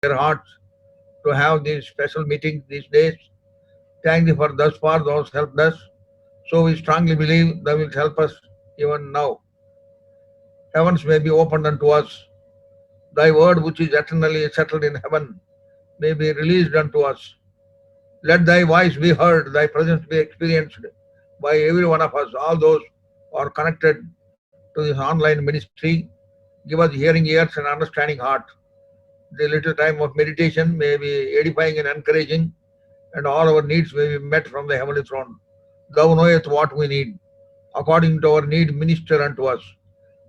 their hearts to have these special meetings these days. Thank you for thus far those helped us. So we strongly believe they will help us even now. Heavens may be opened unto us. Thy word, which is eternally settled in heaven, may be released unto us. Let thy voice be heard, thy presence be experienced by every one of us, all those who are connected to this online ministry. Give us hearing ears and understanding heart. The little time of meditation may be edifying and encouraging, and all our needs may be met from the heavenly throne. Thou knowest what we need. According to our need, minister unto us,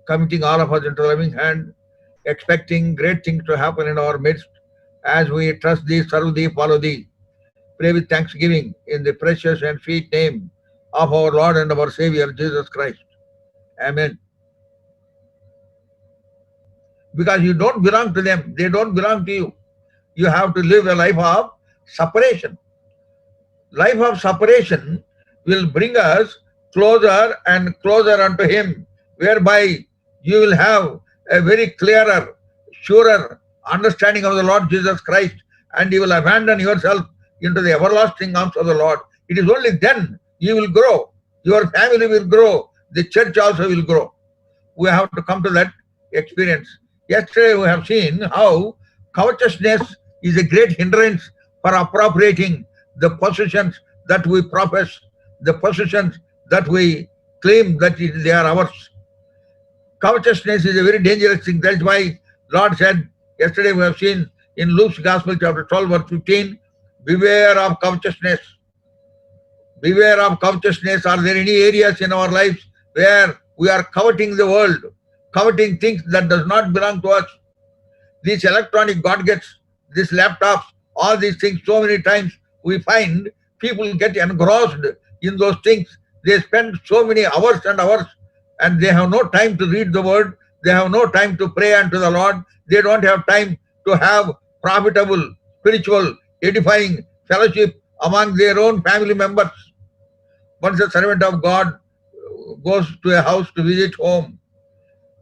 committing all of us into loving hand, expecting great things to happen in our midst, as we trust thee, serve thee, follow thee. Pray with thanksgiving in the precious and sweet name of our Lord and our Savior, Jesus Christ. Amen. Because you don't belong to them, they don't belong to you. You have to live a life of separation. Life of separation will bring us closer and closer unto Him, whereby you will have a very clearer, surer understanding of the Lord Jesus Christ, and you will abandon yourself into the everlasting arms of the Lord. It is only then you will grow, your family will grow, the church also will grow. We have to come to that experience. Yesterday we have seen how covetousness is a great hindrance for appropriating the possessions that we profess, the possessions that we claim that they are ours. Covetousness is a very dangerous thing. That's why Lord said, yesterday we have seen in Luke's Gospel, chapter 12, verse 15, beware of covetousness. Beware of covetousness. Are there any areas in our lives where we are coveting the world, coveting things that does not belong to us? These electronic gadgets, these laptops, all these things, so many times we find people get engrossed in those things. They spend so many hours and hours, and they have no time to read the word. They have no time to pray unto the Lord. They don't have time to have profitable, spiritual, edifying fellowship among their own family members. Once a servant of God goes to a house to visit home,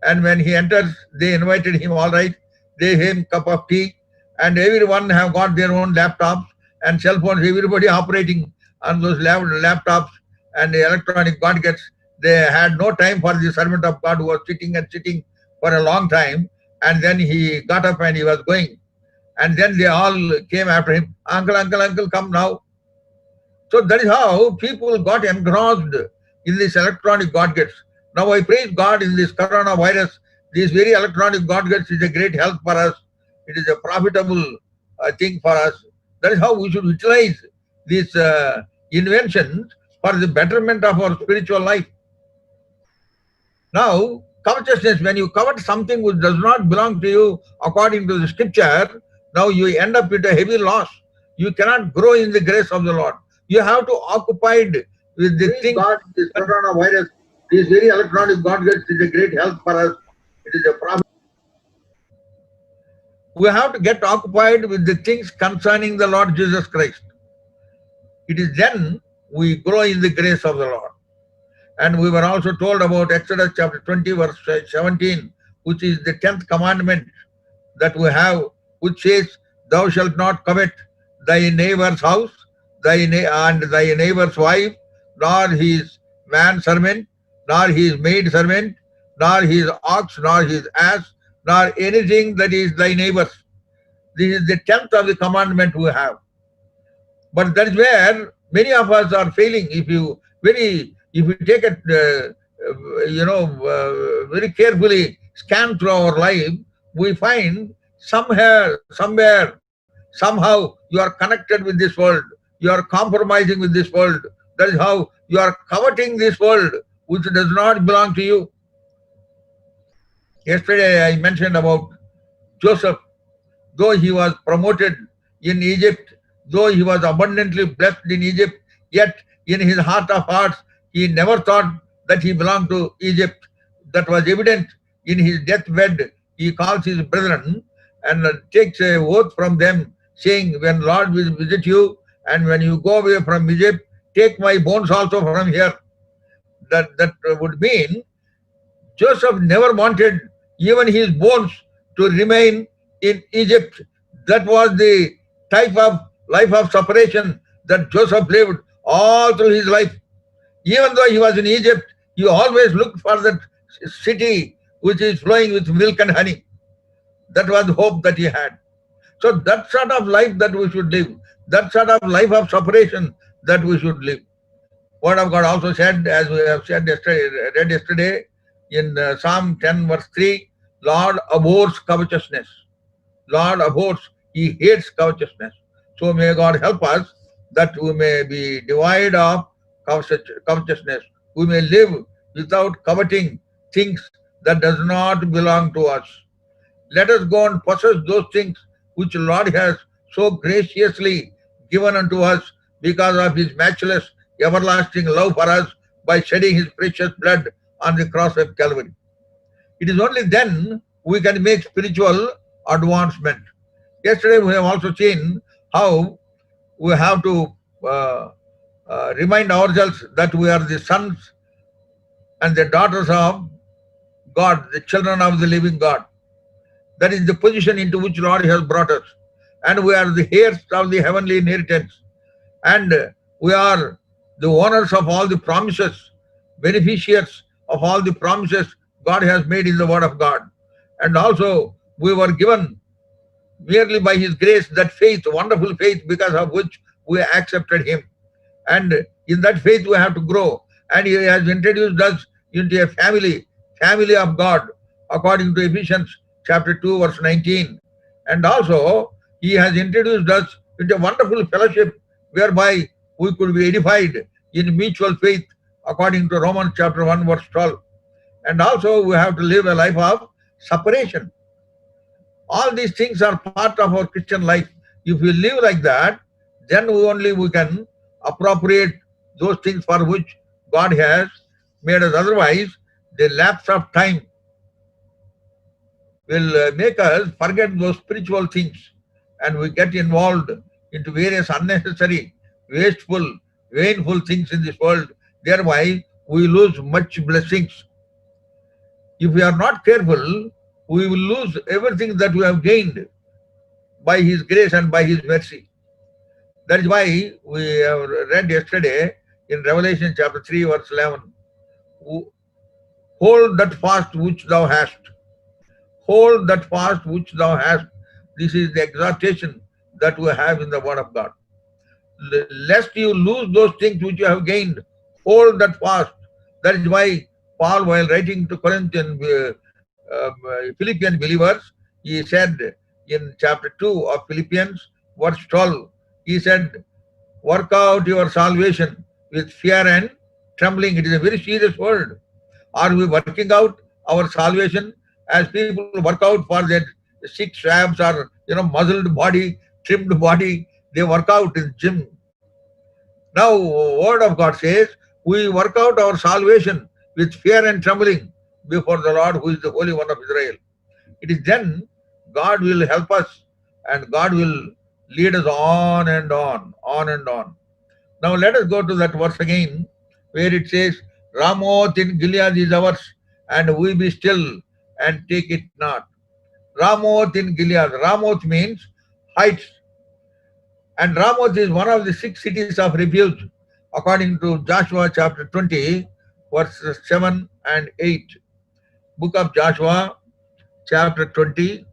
and when he enters, they invited him, all right, they gave him cup of tea, and everyone have got their own laptops and cell phones, everybody operating on those laptops and the electronic gadgets. They had no time for the servant of God who was sitting and sitting for a long time, and then he got up and he was going. And then they all came after him, uncle, uncle, uncle, come now. So that is how people got engrossed in these electronic gadgets. Now I praise God in this coronavirus. These very electronic gadgets is a great help for us. It is a profitable thing for us. That is how we should utilize these inventions for the betterment of our spiritual life. Now, covetousness, when you covet something which does not belong to you according to the scripture, now you end up with a heavy loss. You cannot grow in the grace of the Lord. You have to occupied with the thing. God, this coronavirus, these very electronic gadgets is a great help for us. It is a profit. We have to get occupied with the things concerning the Lord Jesus Christ. It is then we grow in the grace of the Lord. And we were also told about Exodus chapter 20, verse 17, which is the 10th commandment that we have, which says, thou shalt not covet thy neighbor's house, and thy neighbor's wife, nor his manservant, nor his maidservant, nor his ox, nor his ass, nor anything that is thy neighbor's. This is the 10th of the commandment we have. But that is where many of us are failing. If you take it, very carefully scan through our life, we find somewhere, somehow you are connected with this world. You are compromising with this world. That is how you are coveting this world, which does not belong to you. Yesterday I mentioned about Joseph. Though he was promoted in Egypt, though he was abundantly blessed in Egypt, yet in his heart of hearts, he never thought that he belonged to Egypt. That was evident in his deathbed. He calls his brethren and takes a oath from them, saying, when Lord will visit you, and when you go away from Egypt, take my bones also from here. That would mean Joseph never wanted even his bones to remain in Egypt. That was the type of life of separation that Joseph lived all through his life. Even though he was in Egypt, he always looked for that city which is flowing with milk and honey. That was the hope that he had. So that sort of life that we should live, that sort of life of separation that we should live. Word of God also said, as we have said yesterday, read yesterday in Psalm 10 verse 3, Lord abhors covetousness. Lord abhors, he hates covetousness. So may God help us that we may be devoid of covetousness. We may live without coveting things that does not belong to us. Let us go and possess those things which the Lord has so graciously given unto us because of his matchless, everlasting love for us by shedding his precious blood on the cross of Calvary. It is only then we can make spiritual advancement. Yesterday we have also seen how we have to remind ourselves that we are the sons and the daughters of God, the children of the living God. That is the position into which Lord has brought us. And we are the heirs of the heavenly inheritance. And we are the owners of all the promises, beneficiaries of all the promises God has made in the Word of God. And also we were given merely by his grace that faith, wonderful faith, because of which we accepted him. And in that faith we have to grow. And he has introduced us into a family of God, according to Ephesians chapter 2 verse 19. And also he has introduced us into a wonderful fellowship whereby we could be edified in mutual faith, according to Romans chapter 1 verse 12. And also we have to live a life of separation. All these things are part of our Christian life. If we live like that, then only we can appropriate those things for which God has made us. Otherwise, the lapse of time will make us forget those spiritual things, and we get involved into various unnecessary, wasteful, vainful things in this world. Thereby, we lose much blessings. If we are not careful, we will lose everything that we have gained by his grace and by his mercy. That is why we have read yesterday in Revelation chapter 3 verse 11, hold that fast which thou hast. Hold that fast which thou hast. This is the exhortation that we have in the Word of God. Lest you lose those things which you have gained, hold that fast. That is why Paul, while writing to Philippian believers, he said in chapter 2 of Philippians, verse 12, he said, work out your salvation with fear and trembling. It is a very serious word. Are we working out our salvation as people work out for their six abs or muzzled body, trimmed body? They work out in gym. Now, Word of God says, we work out our salvation with fear and trembling before the Lord, who is the Holy One of Israel. It is then God will help us and God will lead us on and on, on and on. Now let us go to that verse again, where it says, Ramoth in Gilead is ours, and we be still and take it not. Ramoth in Gilead. Ramoth means heights. And Ramoth is one of the 6 cities of refuge, according to Joshua chapter 20, verses 7 and 8. Book of Joshua, chapter 20,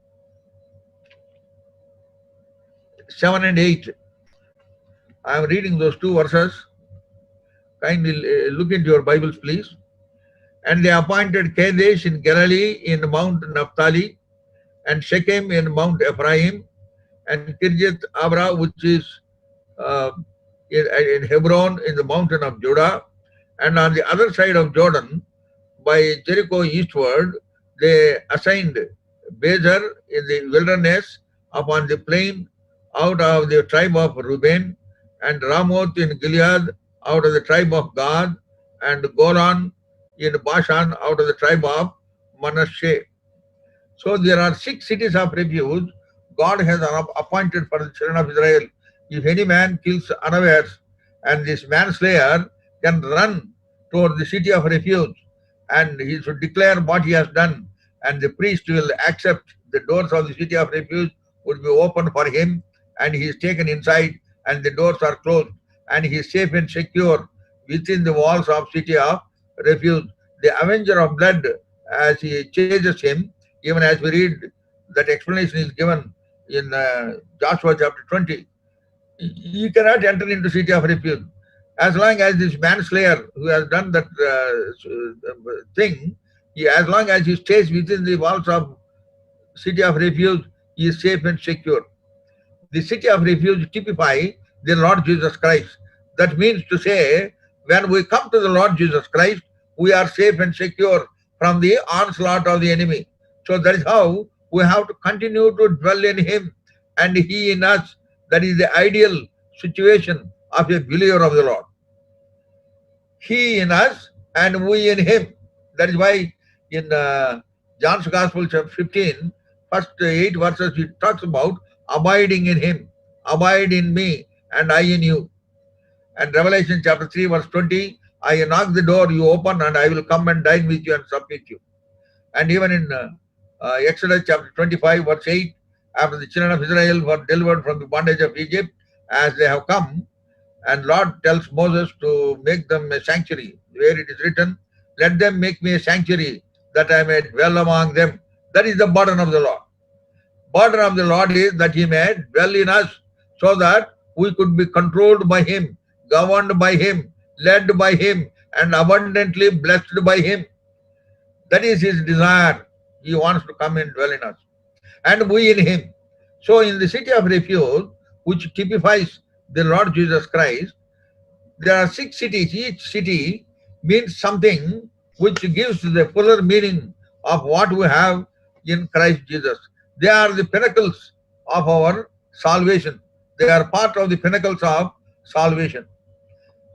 7 and 8. I am reading those 2 verses. Kindly look into your Bibles, please. And they appointed Kadesh in Galilee in Mount Naphtali, and Shechem in Mount Ephraim, and Kirjath Abra, which is in Hebron in the mountain of Judah. And on the other side of Jordan, by Jericho eastward, they assigned Bezer in the wilderness upon the plain out of the tribe of Reuben, and Ramoth in Gilead out of the tribe of Gad, and Golan in Bashan out of the tribe of Manasseh. So there are 6 cities of refuge God has appointed for the children of Israel. If any man kills unawares, and this manslayer can run toward the city of refuge, and he should declare what he has done, and the priest will accept the doors of the city of refuge would be opened for him, and he is taken inside, and the doors are closed, and he is safe and secure within the walls of city of refuge. The avenger of blood, as he chases him, even as we read, that explanation is given in Joshua chapter 20. You cannot enter into city of refuge. As long as this manslayer who has done that thing, as long as he stays within the walls of city of refuge, he is safe and secure. The city of refuge typify the Lord Jesus Christ. That means to say, when we come to the Lord Jesus Christ, we are safe and secure from the onslaught of the enemy. So that is how we have to continue to dwell in him and he in us. That is the ideal situation of a believer of the Lord. He in us and we in him. That is why in John's Gospel chapter 15, first 8 verses, it talks about abiding in him. Abide in me and I in you. And Revelation chapter 3 verse 20, I knock the door, you open, and I will come and dine with you and sup with you. And even in Exodus chapter 25 verse 8, after the children of Israel were delivered from the bondage of Egypt, as they have come, and Lord tells Moses to make them a sanctuary, where it is written, let them make me a sanctuary that I may dwell among them. That is the burden of the Lord. Burden of the Lord is that he may dwell in us, so that we could be controlled by him, governed by him, led by him, and abundantly blessed by him. That is his desire. He wants to come and dwell in us, and we in him. So in the city of refuge, which typifies the Lord Jesus Christ, there are 6 cities. Each city means something which gives the fuller meaning of what we have in Christ Jesus. They are the pinnacles of our salvation. They are part of the pinnacles of salvation.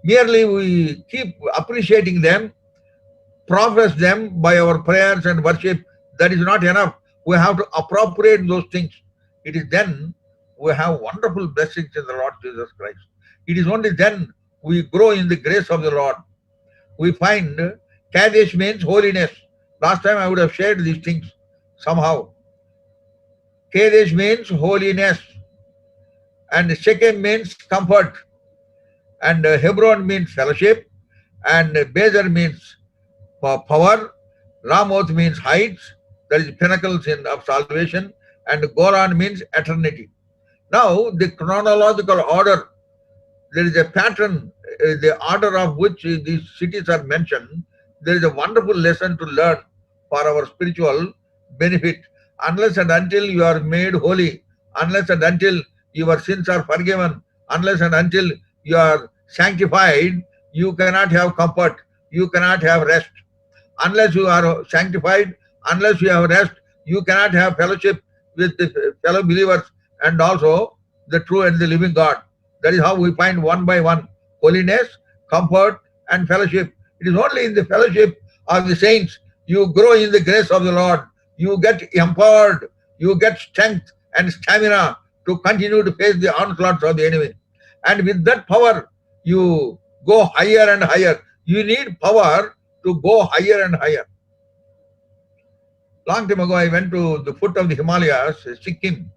Merely we keep appreciating them, profess them by our prayers and worship. That is not enough. We have to appropriate those things. It is then we have wonderful blessings in the Lord Jesus Christ. It is only then we grow in the grace of the Lord. We find Kadesh means holiness. Last time I would have shared these things somehow. Kadesh means holiness, and Shechem means comfort, and Hebron means fellowship, and Bezer means power, Ramoth means heights, that is pinnacles of salvation, and Goran means eternity. Now, the chronological order, there is a pattern, the order of which these cities are mentioned. There is a wonderful lesson to learn for our spiritual benefit. Unless and until you are made holy, unless and until your sins are forgiven, unless and until you are sanctified, you cannot have comfort, you cannot have rest. Unless you are sanctified, unless you have rest, you cannot have fellowship with the fellow believers and also the true and the living God. That is how we find one by one holiness, comfort, and fellowship. It is only in the fellowship of the saints you grow in the grace of the Lord. You get empowered, you get strength and stamina to continue to face the onslaughts of the enemy. And with that power, you go higher and higher. You need power to go higher and higher. Long time ago, I went to the foot of the Himalayas, Sikkim,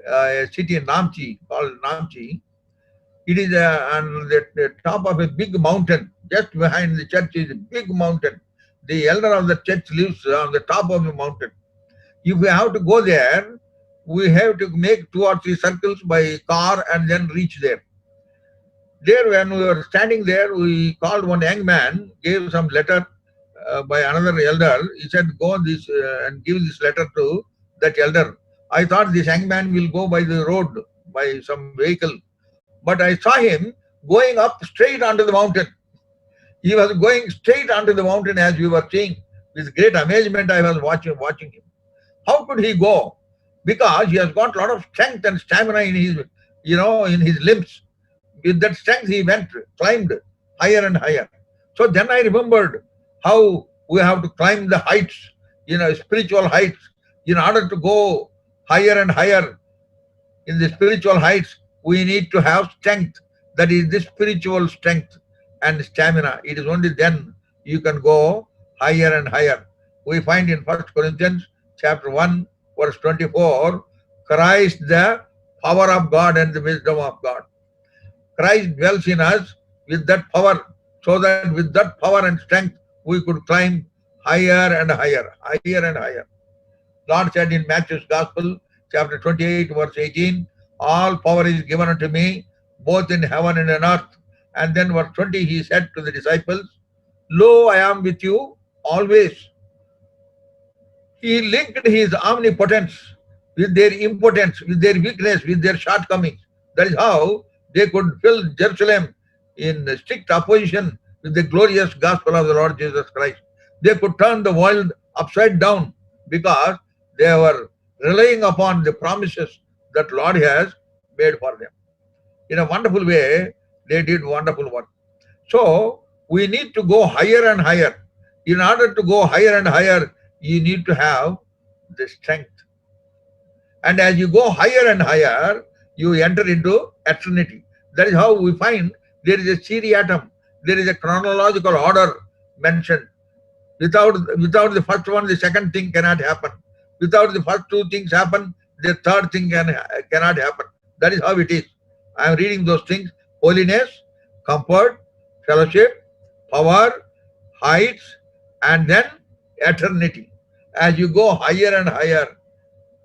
a city in Namchi, called Namchi. It is on the top of a big mountain. Just behind the church is a big mountain. The elder of the church lives on the top of the mountain. If we have to go there, we have to make 2 or 3 circles by car and then reach there. There, when we were standing there, we called one young man, gave some letter by another elder. He said, go on this and give this letter to that elder. I thought this young man will go by the road, by some vehicle. But I saw him going up straight onto the mountain. He was going straight onto the mountain as we were seeing. With great amazement, I was watching him. How could he go? Because he has got a lot of strength and stamina in his, in his limbs. With that strength, he climbed higher and higher. So then I remembered how we have to climb the heights, spiritual heights. In order to go higher and higher in the spiritual heights, we need to have strength. That is the spiritual strength and stamina. It is only then you can go higher and higher. We find in 1 Corinthians chapter 1, verse 24, Christ, the power of God and the wisdom of God. Christ dwells in us with that power, so that with that power and strength we could climb higher and higher, higher and higher. Lord said in Matthew's Gospel, chapter 28, verse 18, all power is given unto me, both in heaven and on earth. And then verse 20, he said to the disciples, lo, I am with you always. He linked his omnipotence with their impotence, with their weakness, with their shortcomings. That is how they could fill Jerusalem in strict opposition with the glorious gospel of the Lord Jesus Christ. They could turn the world upside down because they were relying upon the promises that Lord has made for them. In a wonderful way, they did wonderful work. So we need to go higher and higher. In order to go higher and higher, you need to have the strength. And as you go higher and higher, you enter into eternity. That is how we find there is a seriatim, there is a chronological order mentioned. Without the first one, the second thing cannot happen. Without the first two things happen, the third thing cannot happen. That is how it is. I am reading those things: holiness, comfort, fellowship, power, heights, and then eternity. As you go higher and higher,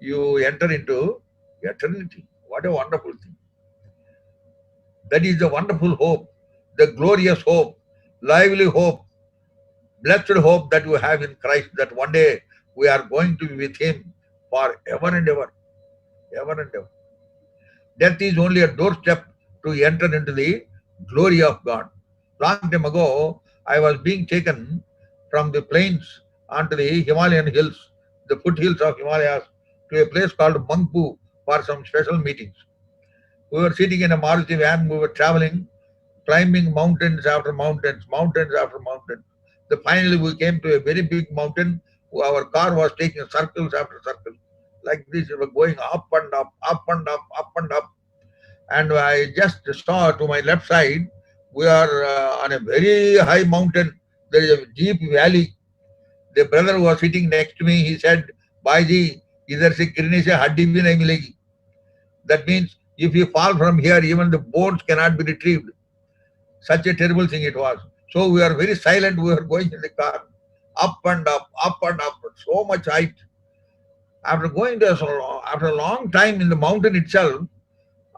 you enter into eternity. What a wonderful thing. That is the wonderful hope, the glorious hope, lively hope, blessed hope that we have in Christ, that one day we are going to be with Him for ever and ever. Ever and ever. Death is only a doorstep to enter into the glory of God. Long time ago, I was being taken from the plains onto the Himalayan hills, the foothills of Himalayas, to a place called Mangpu for some special meetings. We were sitting in a Maruti van, we were traveling, climbing mountains after mountains, mountains after mountains. Finally, we came to a very big mountain. Our car was taking circles after circles. Like this, we were going up and up, up and up, up and up. And I just saw to my left side, we are on a very high mountain. There is a deep valley. The brother who was sitting next to me, he said, Bhaiji, idhar se girne se haddi bhi nahi milegi. That means if you fall from here, even the bones cannot be retrieved. Such a terrible thing it was. So we are very silent. We were going in the car, up and up, so much height. After going there, after a long time in the mountain itself,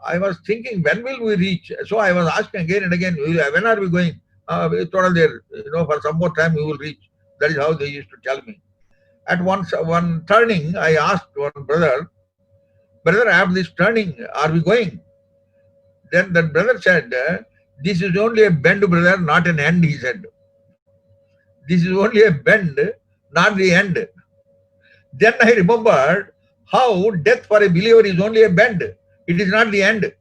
I was thinking, when will we reach? So I was asking again and again, when are we going? We told there, for some more time we will reach. That is how they used to tell me. At one turning, I asked one brother, after this turning, are we going? Then that brother said, this is only a bend, brother, not an end, he said. This is only a bend, not the end. Then I remembered how death for a believer is only a bend. It is not the end.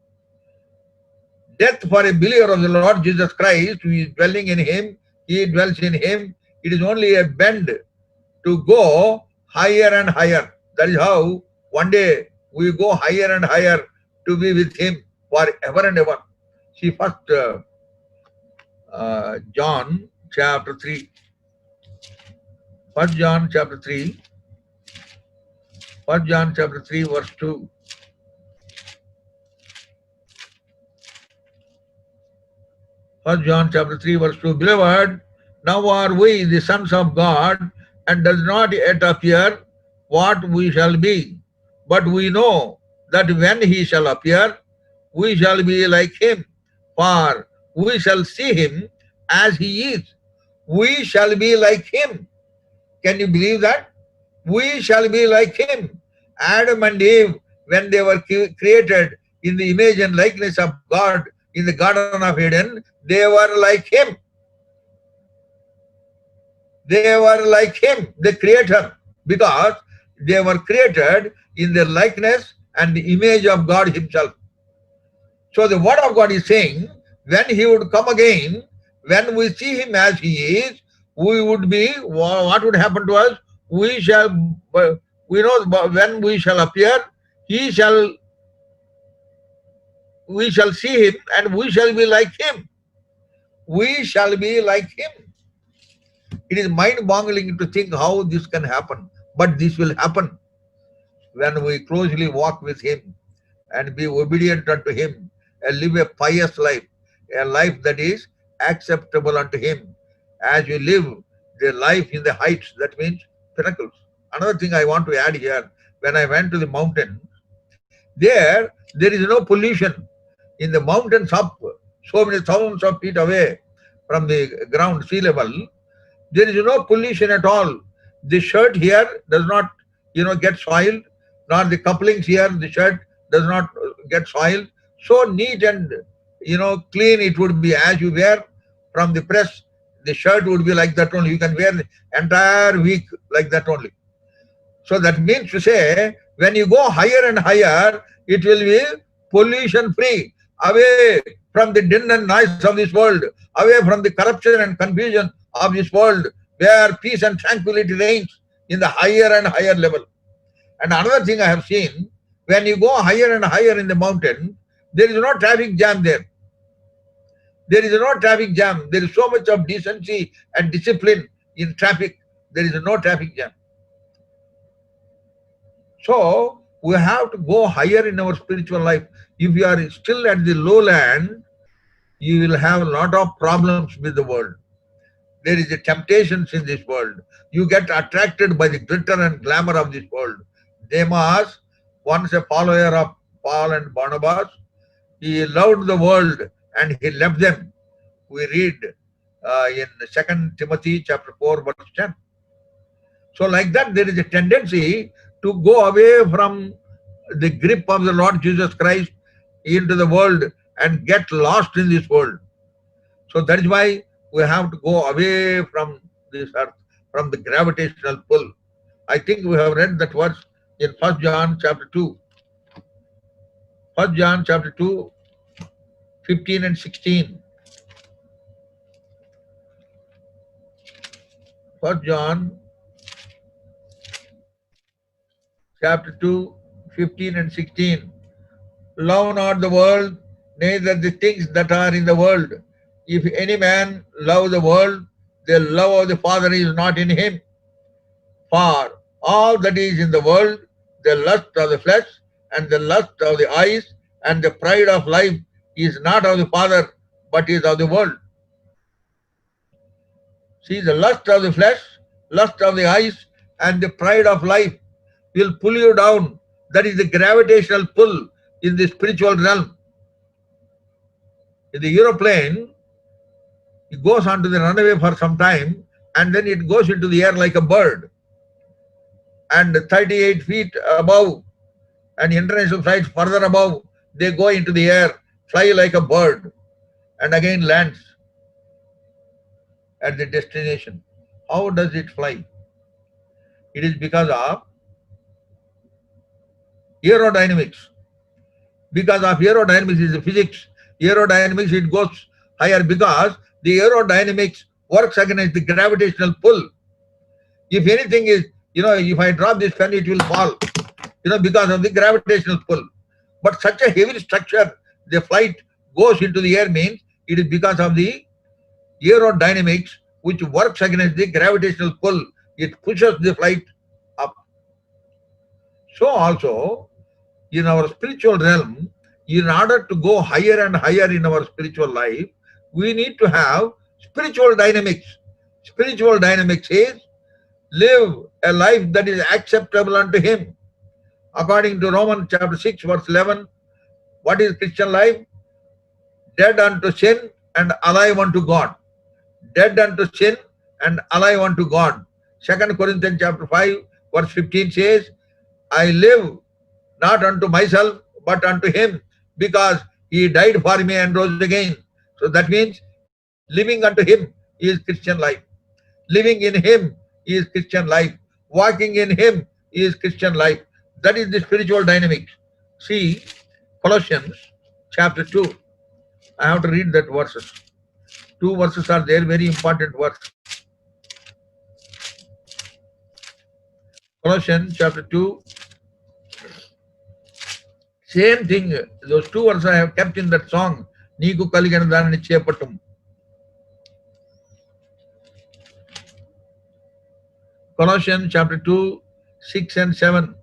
Death for a believer of the Lord Jesus Christ, who is dwelling in Him, He dwells in Him. It is only a bend to go higher and higher. That is how one day we go higher and higher to be with Him forever and ever. See first John chapter 3. 1 John chapter 3. 1 John chapter 3 verse 2. 1 John chapter 3 verse 2. Beloved, now are we the sons of God, and does not yet appear what we shall be. But we know that when He shall appear, we shall be like Him, for we shall see Him as He is. We shall be like Him. Can you believe that? We shall be like Him. Adam and Eve, when they were created in the image and likeness of God in the Garden of Eden, they were like Him. They were like Him, the Creator, because they were created in the likeness and the image of God Himself. So the Word of God is saying, when He would come again, when we see Him as He is, we would be, what would happen to us? We shall, we know when we shall appear, we shall see Him and we shall be like Him. We shall be like Him. It is mind-boggling to think how this can happen, but this will happen. when we closely walk with Him and be obedient unto Him and live a pious life, a life that is acceptable unto Him. As you live the life in the heights, that means pinnacles. Another thing I want to add here, when I went to the mountain, there is no pollution. In the mountains up so many thousands of feet away from the ground, sea level, there is no pollution at all. The shirt here does not, get soiled, nor the couplings here, the shirt does not get soiled. So neat and, clean it would be as you wear from the press. The shirt would be like that only. You can wear the entire week like that only. So that means to say, when you go higher and higher, it will be pollution free, away from the din and noise of this world, away from the corruption and confusion of this world, where peace and tranquility reigns in the higher and higher level. And another thing I have seen, when you go higher and higher in the mountain, there is no traffic jam there. There is no traffic jam. There is so much of decency and discipline in traffic. There is no traffic jam. So we have to go higher in our spiritual life. If you are still at the lowland, you will have a lot of problems with the world. There is a temptations in this world. You get attracted by the glitter and glamour of this world. Demas, once a follower of Paul and Barnabas, he loved the world and he left them. We read in 2 Timothy chapter 4 verse 10. So like that, there is a tendency to go away from the grip of the Lord Jesus Christ into the world and get lost in this world. So that is why we have to go away from this earth, from the gravitational pull. I think we have read that verse in 1 John chapter 2. 1 John chapter 2, 15 and 16. 1 John chapter 2, 15 and 16. Love not the world, neither the things that are in the world. If any man love the world, the love of the Father is not in him. For all that is in the world, the lust of the flesh, and the lust of the eyes, and the pride of life is not of the Father, but is of the world. See, the lust of the flesh, lust of the eyes, and the pride of life will pull you down. That is the gravitational pull in the spiritual realm. In the aeroplane, it goes on to the runway for some time and then it goes into the air like a bird. And 38 feet above and international flights further above, they go into the air, fly like a bird and again lands at the destination. How does it fly? It is because of aerodynamics. Because of aerodynamics is the physics. Aerodynamics, it goes higher because the aerodynamics works against the gravitational pull. If anything is, if I drop this pen, it will fall, because of the gravitational pull. But such a heavy structure, the flight goes into the air means it is because of the aerodynamics which works against the gravitational pull. It pushes the flight up. So also, in our spiritual realm, in order to go higher and higher in our spiritual life, we need to have spiritual dynamics. Spiritual dynamics is live a life that is acceptable unto Him. According to Romans chapter 6 verse 11, what is Christian life? Dead unto sin and alive unto God. Dead unto sin and alive unto God. 2 Corinthians chapter 5 verse 15 says, I live not unto myself, but unto Him, because He died for me and rose again. So that means living unto Him is Christian life. Living in Him is Christian life. Walking in Him is Christian life. That is the spiritual dynamics. See, Colossians chapter 2. I have to read that verses. 2 verses are there, very important verses. Colossians chapter 2. Same thing, those 2 verses I have kept in that song. Neeku kaligana danani chepattum. Colossians chapter 2, 6 and 7.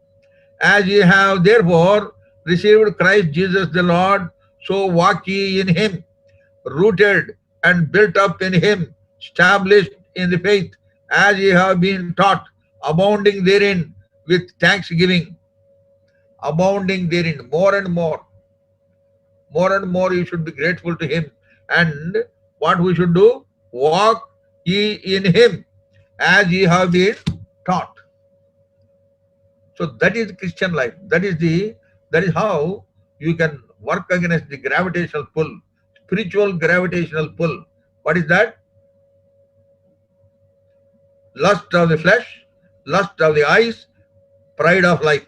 As ye have therefore received Christ Jesus the Lord, so walk ye in him, rooted and built up in him, established in the faith, as ye have been taught, abounding therein with thanksgiving. Abounding therein, more and more you should be grateful to him. And what we should do? Walk ye in him, as ye have been taught. So that is Christian life. That is how you can work against the gravitational pull, spiritual gravitational pull. What is that? Lust of the flesh, lust of the eyes, pride of life.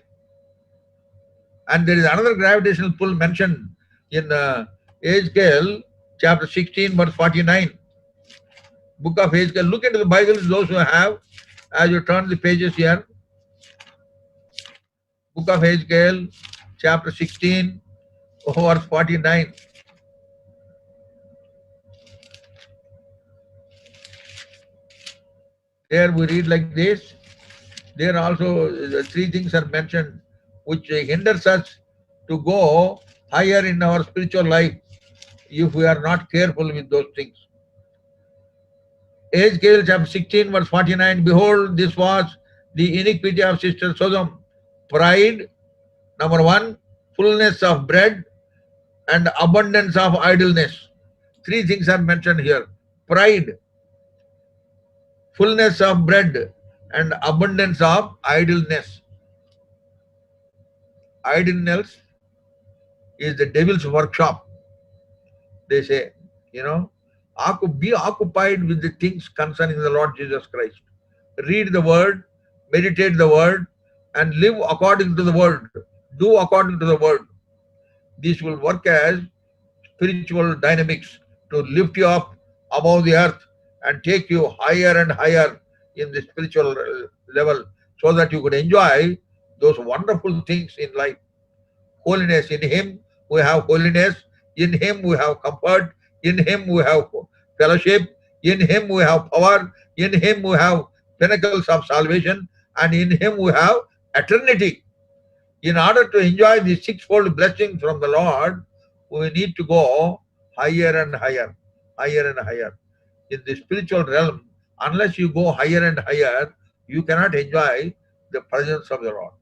And there is another gravitational pull mentioned in Ezekiel chapter 16 verse 49. Book of Ezekiel. Look into the Bible, those who have, as you turn the pages here. Book of Ezekiel chapter 16 verse 49. There we read like this. There also the three things are mentioned which hinders us to go higher in our spiritual life if we are not careful with those things. Ezekiel chapter 16 verse 49. Behold, this was the iniquity of sister Sodom. Pride, number one, fullness of bread, and abundance of idleness. Three things are mentioned here. Pride, fullness of bread, and abundance of idleness. Idleness is the devil's workshop. They say, be occupied with the things concerning the Lord Jesus Christ. Read the word, meditate the word, and live according to the word. Do according to the word. This will work as spiritual dynamics to lift you up above the earth and take you higher and higher in the spiritual level, so that you could enjoy those wonderful things in life. Holiness. In him we have holiness, in him we have comfort, in him we have fellowship, in him we have power, in him we have pinnacles of salvation, and in him we have eternity. In order to enjoy the sixfold blessings from the Lord, we need to go higher and higher, higher and higher. In the spiritual realm, unless you go higher and higher, you cannot enjoy the presence of the Lord.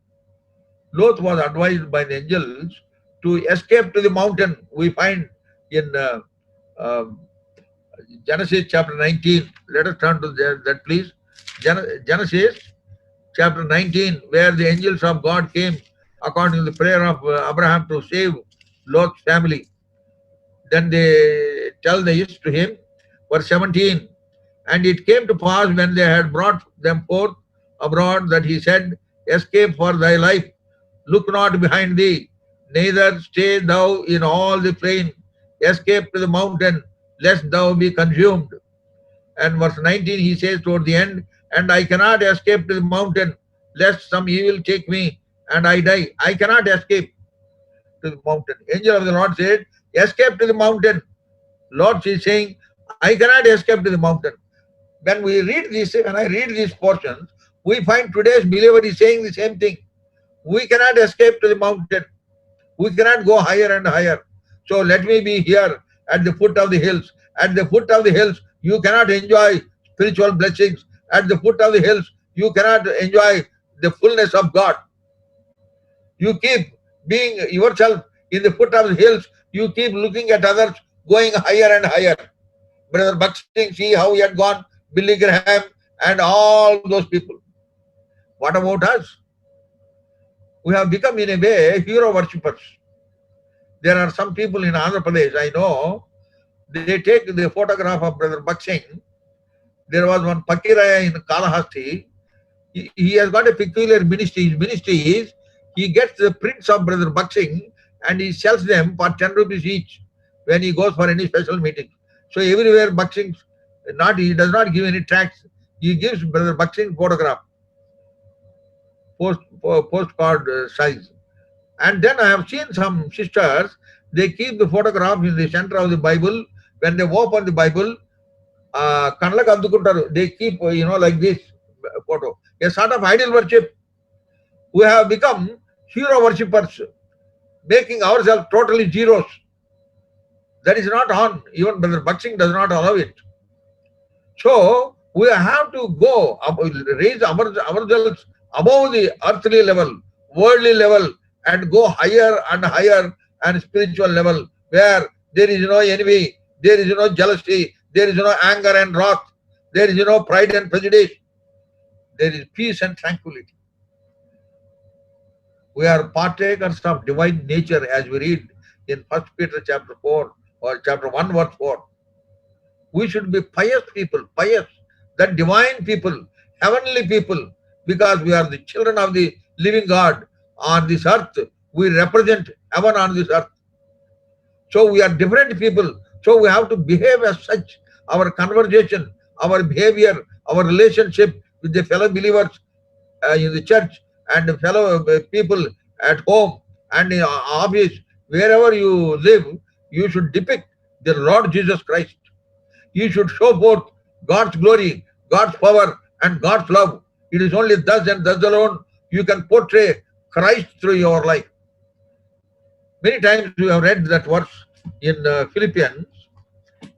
Lot was advised by the angels to escape to the mountain. We find in Genesis chapter 19. Let us turn to that, please. Genesis chapter 19, where the angels of God came according to the prayer of Abraham to save Lot's family. Then they tell this to him. Verse 17. And it came to pass when they had brought them forth abroad that he said, escape for thy life, look not behind thee, neither stay thou in all the plain, escape to the mountain, lest thou be consumed. And verse 19 he says toward the end, and I cannot escape to the mountain, lest some evil take me and I die. I cannot escape to the mountain. Angel of the Lord said, escape to the mountain. Lord is saying, I cannot escape to the mountain. When I read these portions, we find today's believer is saying the same thing. We cannot escape to the mountain. We cannot go higher and higher. So let me be here at the foot of the hills. At the foot of the hills, you cannot enjoy spiritual blessings. At the foot of the hills, you cannot enjoy the fullness of God. You keep being yourself in the foot of the hills. You keep looking at others going higher and higher. Brother Buxting, see how he had gone, Billy Graham, and all those people. What about us? We have become, in a way, hero worshippers. There are some people in Andhra Pradesh, I know, they take the photograph of Brother Buxting. There was one Pakiraya in Kalahasti. He has got a peculiar ministry. His ministry is, he gets the prints of Brother Buxting and he sells them for 10 rupees each when he goes for any special meeting. So everywhere Buxting, he does not give any tracts. He gives Brother Buxting photograph, postcard size. And then I have seen some sisters, they keep the photograph in the center of the Bible. When they open the Bible, they keep, like this photo. A sort of idol worship. We have become hero worshippers, making ourselves totally zeros. That is not on. Even Brother Bhaksing does not allow it. So we have to go up, raise ourselves above the earthly level, worldly level, and go higher and higher and spiritual level, where there is no envy, there is no jealousy, there is no anger and wrath, there is no pride and prejudice. There is peace and tranquility. We are partakers of divine nature, as we read in 1 Peter chapter 4 or chapter 1 verse 4. We should be pious people, pious, that divine people, heavenly people, because we are the children of the living God on this earth. We represent heaven on this earth. So we are different people. So we have to behave as such. Our conversation, our behavior, our relationship with the fellow believers in the church and the fellow people at home and in office, wherever you live, you should depict the Lord Jesus Christ. You should show forth God's glory, God's power, and God's love. It is only thus and thus alone you can portray Christ through your life. Many times we have read that verse in Philippians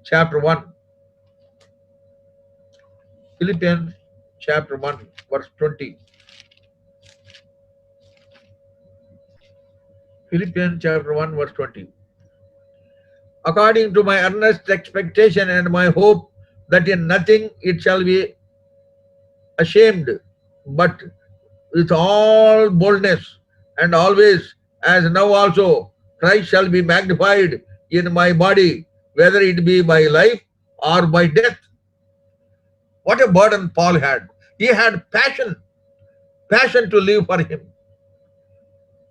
chapter 1. Philippians chapter 1, verse 20. Philippians chapter 1, verse 20. According to my earnest expectation and my hope that in nothing it shall be ashamed, but with all boldness and always, as now also, Christ shall be magnified in my body, whether it be by life or by death. What a burden Paul had. He had passion to live for him.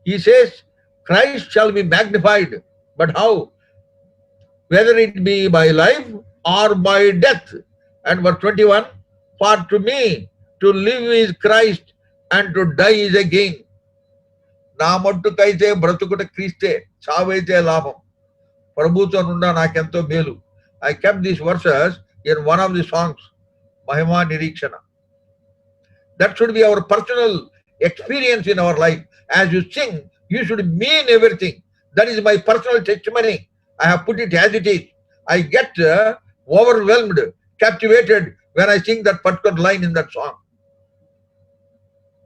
He says, Christ shall be magnified, but how? Whether it be by life or by death. And verse 21, for to me to live is Christ and to die is a gain. నా మట్టుకైతే బ్రతుకుట క్రీస్తే, చావైతే లాభం. ప్రభుతో నుండా నాకెంతో మేలు. I kept these verses in one of the songs, Mahima Nirikshana. That should be our personal experience in our life. As you sing, you should mean everything. That is my personal testimony. I have put it as it is. I get overwhelmed, captivated when I sing that particular line in that song.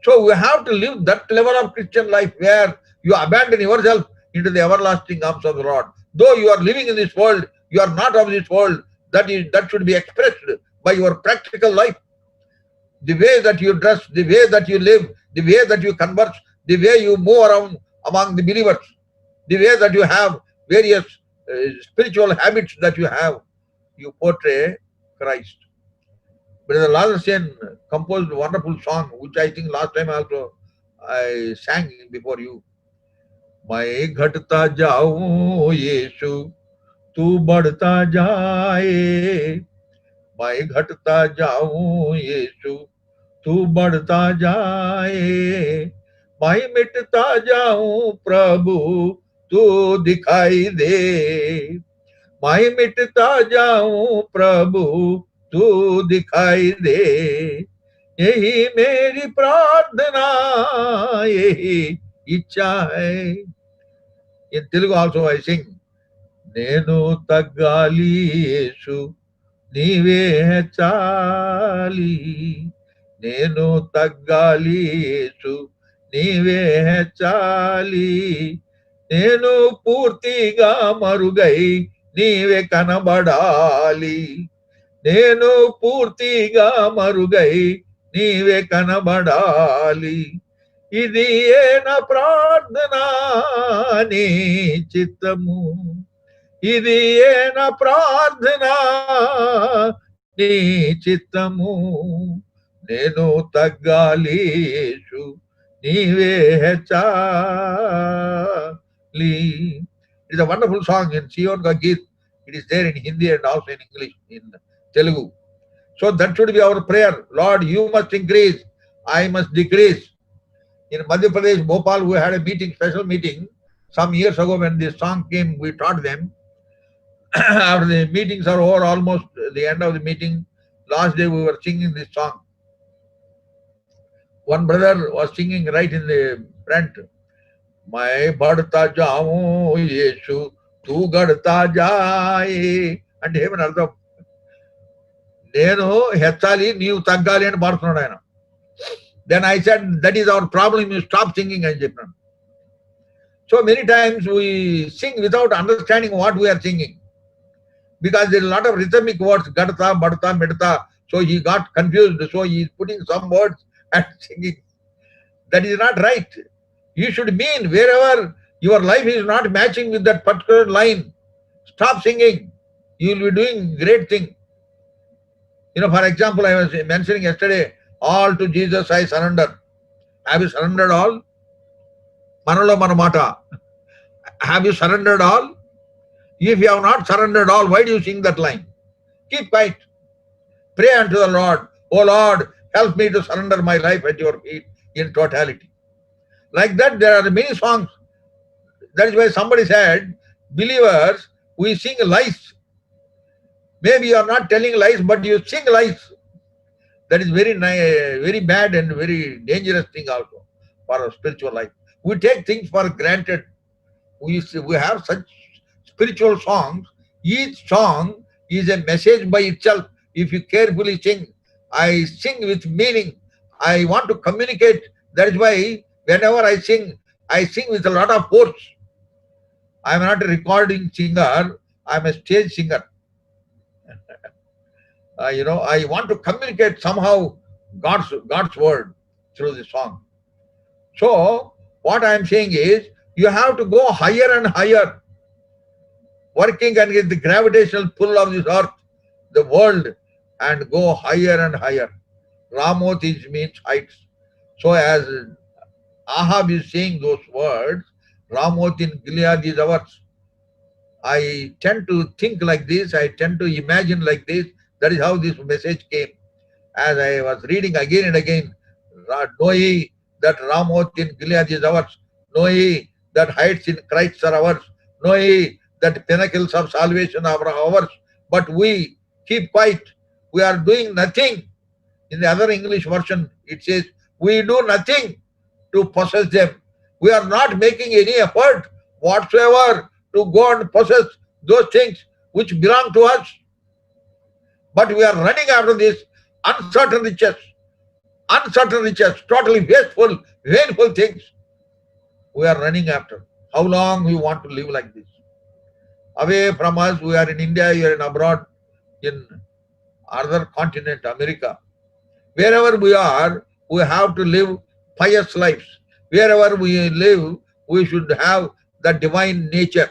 So we have to live that level of Christian life where you abandon yourself into the everlasting arms of the Lord. Though you are living in this world, you are not of this world. That should be expressed by your practical life. The way that you dress, the way that you live, the way that you converse, the way you move around among the believers, the way that you have various spiritual habits that you have, you portray Christ. Brother Lazarus composed a wonderful song, which I think last time also I sang before you. मैं घटता जाऊं यीशु तू बढ़ता जाए, मैं घटता जाऊं यीशु तू बढ़ता जाए, मैं मिटता जाऊं प्रभु तू दिखाई दे, मैं मिटता जाऊं प्रभु तू दिखाई दे, यही मेरी प्रार्थना, यही इच्छा है. In Telugu also I sing, నేను తగ్గాలి యేసు నీవే హెచ్చాలి, నేను తగ్గాలి యేసు నీవే హెచ్చాలి, నేను పూర్తిగా మరుగై నీవే కనబడాలి, నేను పూర్తిగా మరుగై నీవే కనబడాలి, ఇది ఏ నా ప్రార్థన నీ చిత్తము, ఇది ఏ నా ప్రార్థన నీ చిత్తము, నేను తగ్గాలి యేసు నీవే హెచ్చాలి. It is a wonderful song in Sion Ka Geet. It is there in Hindi and also in English, in Telugu. So that should be our prayer. Lord, you must increase, I must decrease. In Madhya Pradesh, Bhopal, we had a meeting, special meeting, some years ago when this song came, we taught them. After the meetings are over, almost the end of the meeting, last day we were singing this song. One brother was singing right in the front. मैं बढ़ता जाऊं येशु तू गढ़ता जाए అంటే ఏమని అర్థం? నేను హెచ్చాలి నీవు తగ్గాలి అని పాడుతున్నాడు ఆయన. Then I said, that is our problem, you stop singing అని చెప్పినాను. So many times we sing without understanding what we are singing, because there is a lot of rhythmic words, gadta, badta, medta. So he got confused, so he is putting some words and singing. That is not right. You should mean wherever your life is not matching with that particular line, stop singing. You will be doing great thing. You know, for example, I was mentioning yesterday, all to Jesus I surrender. Have you surrendered all? Manalo manamata. Have you surrendered all? If you have not surrendered all, why do you sing that line? Keep quiet. Pray unto the Lord. Oh Lord, help me to surrender my life at your feet in totality. Like that, there are many songs. That is why somebody said, believers, we sing lies. Maybe you are not telling lies, but you sing lies. That is very bad and very dangerous thing also for our spiritual life. We take things for granted. We have such spiritual songs. Each song is a message by itself. If you carefully sing, I sing with meaning. I want to communicate. That is why whenever I sing with a lot of force. I am not a recording singer. I am a stage singer. I want to communicate somehow God's word through the song. So what I am saying is, you have to go higher and higher, working against the gravitational pull of this earth, the world, and go higher and higher. Ramot means heights. So as Ahab is saying those words, Ramot in Gilead is ours. I tend to think like this, I tend to imagine like this. That is how this message came. As I was reading again and again, know ye that Ramoth in Gilead is ours. Know ye that heights in Christ are ours. Know ye that pinnacles of salvation are ours. But we keep quiet. We are doing nothing. In the other English version, it says, we do nothing to possess them. We are not making any effort whatsoever to go and possess those things which belong to us. But we are running after these uncertain riches, totally wasteful, painful things. We are running after. How long we want to live like this? Away from us, we are in India, you are in abroad, in other continent, America. Wherever we are, we have to live pious lives. Wherever we live, we should have the divine nature.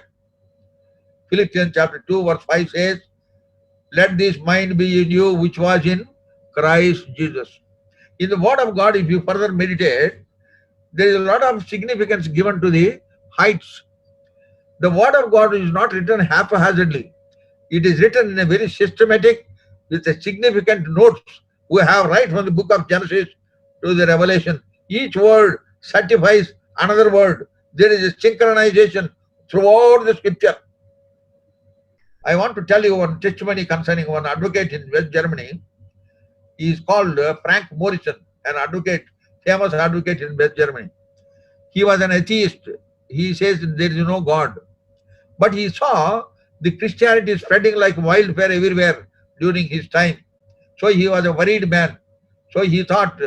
Philippians chapter 2 verse 5 says, let this mind be in you which was in Christ Jesus. In the word of God, if you further meditate, there is a lot of significance given to the heights. The word of God is not written haphazardly. It is written in a very systematic, with a significant notes we have right from the book of Genesis to the Revelation. Each word certifies another word. There is a synchronization throughout the scripture. I want to tell you one testimony concerning one advocate in West Germany. He is called Frank Morrison, an advocate, famous advocate in West Germany. He was an atheist. He says there is no God. But he saw the Christianity spreading like wildfire everywhere during his time. So he was a worried man. So he thought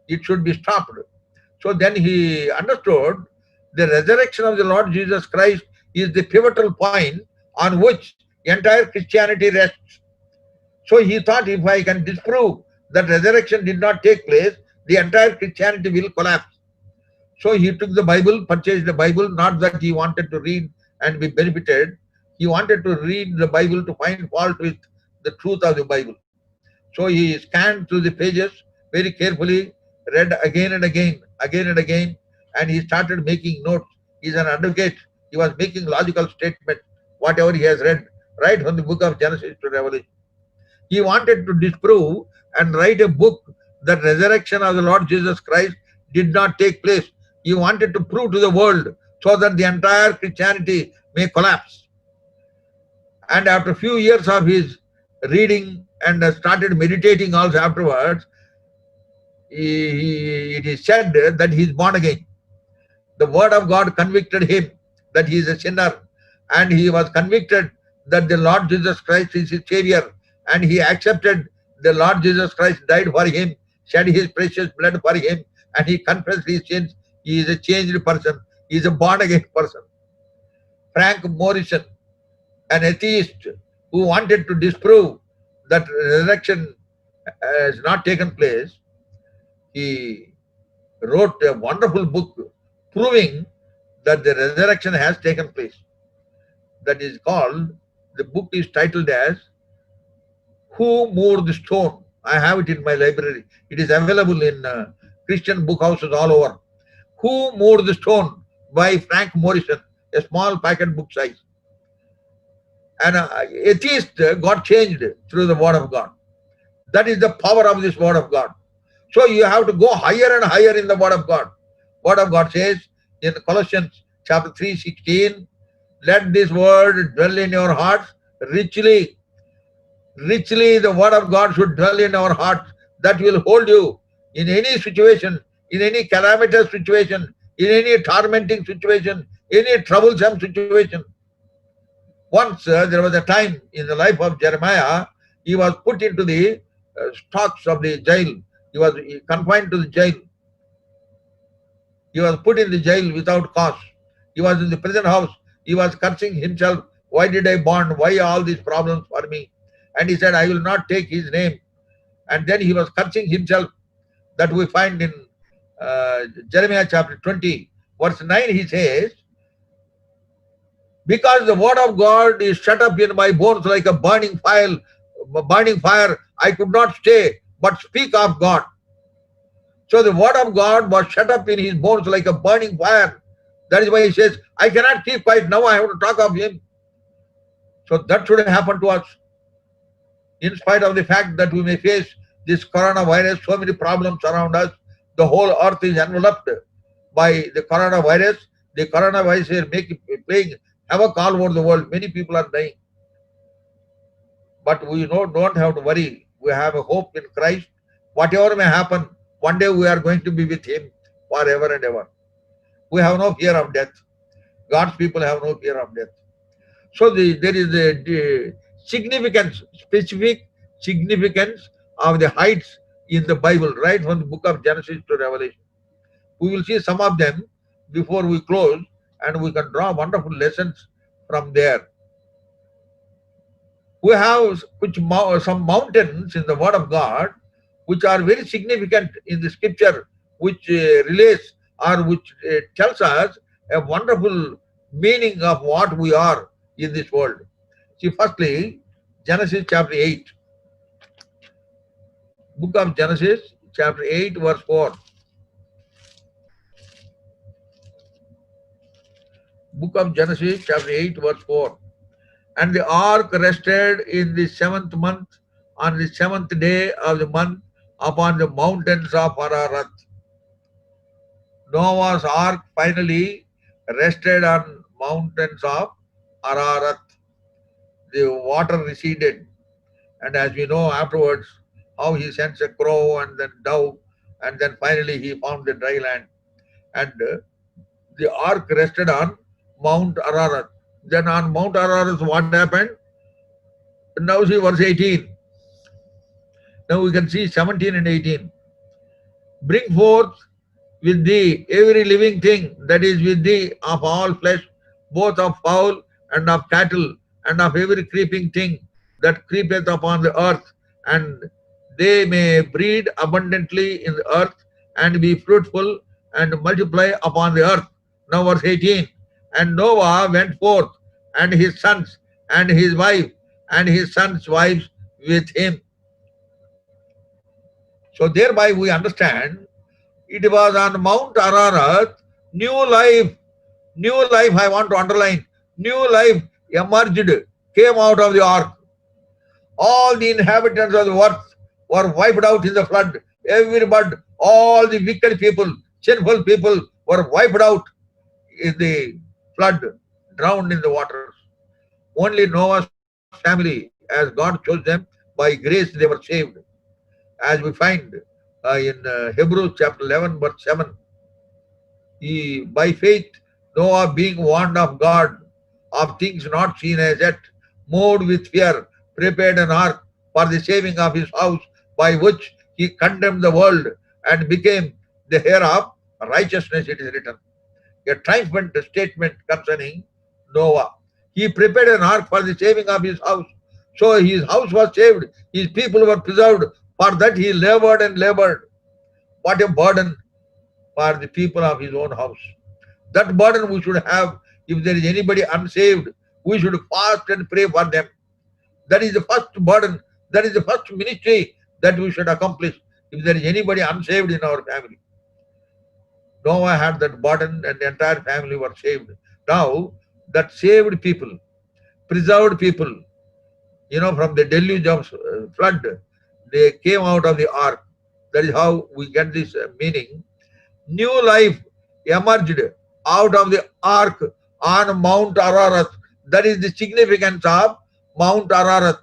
it should be stopped. So then he understood the resurrection of the Lord Jesus Christ is the pivotal point on which entire Christianity rests. So he thought, if I can disprove that resurrection did not take place, the entire Christianity will collapse. So he took the Bible, purchased the Bible, not that he wanted to read and be benefited. He wanted to read the Bible to find fault with the truth of the Bible. So he scanned through the pages very carefully, read again and again, and he started making notes. He is an advocate. He was making logical statements, whatever he has read, right from the book of Genesis to Revelation. He wanted to disprove and write a book that resurrection of the Lord Jesus Christ did not take place. He wanted to prove to the world so that the entire Christianity may collapse. And after a few years of his reading and started meditating also afterwards, it is said that he is born again. The word of God convicted him that he is a sinner, and he was convicted that the Lord Jesus Christ is his Savior, and he accepted the Lord Jesus Christ died for him, shed his precious blood for him, and he confessed his sins. He is a changed person. He is a born again person. Frank Morrison, an atheist who wanted to disprove that resurrection has not taken place, he wrote a wonderful book proving that the resurrection has taken place. That is called, the book is titled as Who Moved the Stone? I have it in my library. It is available in Christian book houses all over. Who Moved the Stone by Frank Morrison, a small packet book size. An atheist got changed through the word of God. That is the power of this word of God. So you have to go higher and higher in the word of God. Word of God says in Colossians chapter 3:16, let this word dwell in your hearts richly. Richly the word of God should dwell in our hearts. That will hold you in any situation, in any calamitous situation, in any tormenting situation, any troublesome situation. Once there was a time in the life of Jeremiah, he was put into the stocks of the jail. He was confined to the jail. He was put in the jail without cause. He was in the prison house. He was cursing himself. Why did I born? Why all these problems for me? And he said, I will not take his name. And then he was cursing himself. That we find in Jeremiah chapter 20, verse 9, he says, because the word of God is shut up in my bones like a burning fire, I could not stay, but speak of God. So the word of God was shut up in his bones like a burning fire. That is why he says, I cannot keep quiet, now I have to talk of him. So that should happen to us. In spite of the fact that we may face this coronavirus, so many problems around us, the whole earth is enveloped by the coronavirus. The coronavirus is playing havoc all over the world. Many people are dying. But we don't have to worry. We have a hope in Christ. Whatever may happen, one day we are going to be with him forever and ever. We have no fear of death. God's people have no fear of death. So there is the significance, specific significance of the heights in the Bible, right from the book of Genesis to Revelation. We will see some of them before we close, and we can draw wonderful lessons from there. We have some mountains in the Word of God which are very significant in the scripture, which relates or which tells us a wonderful meaning of what we are in this world. See, firstly, Genesis chapter 8. Book of Genesis chapter 8 verse 4. Book of Genesis chapter 8 verse 4. And the ark rested in the 7th month, on the 7th day of the month, upon the mountains of Ararat. Noah's ark finally rested on mountains of Ararat. The water receded, and as we know afterwards, how he sends a crow and then dove, and then finally he found the dry land. And the ark rested on Mount Ararat. Then on Mount Ararat, what happened? Now see verse 18. Now we can see 17 and 18. Bring forth with thee every living thing that is with thee of all flesh, both of fowl and of cattle, and of every creeping thing that creepeth upon the earth, and they may breed abundantly in the earth, and be fruitful, and multiply upon the earth. Now verse 18. And Noah went forth, and his sons, and his wife, and his sons' wives with him. So thereby we understand it was on Mount Ararat, new life, I want to underline, new life emerged, came out of the ark. All the inhabitants of the earth were wiped out in the flood. Everybody, all the wicked people, sinful people were wiped out in the flood, drowned in the waters. Only Noah's family, as God chose them, by grace they were saved. As we find in Hebrews chapter 11 verse 7. by faith, Noah, being warned of God, of things not seen as yet, moved with fear, prepared an ark for the saving of his house, by which he condemned the world and became the heir of righteousness, it is written. A triumphant statement concerning Noah. He prepared an ark for the saving of his house. So his house was saved, his people were preserved. For that he labored and labored. What a burden for the people of his own house. That burden we should have. If there is anybody unsaved, we should fast and pray for them. That is the first burden. That is the first ministry that we should accomplish if there is anybody unsaved in our family. Noah had that burden and the entire family were saved. Now, that saved people, preserved people, from the deluge of flood, they came out of the ark. That is how we get this meaning. New life emerged out of the ark on Mount Ararat. That is the significance of Mount Ararat.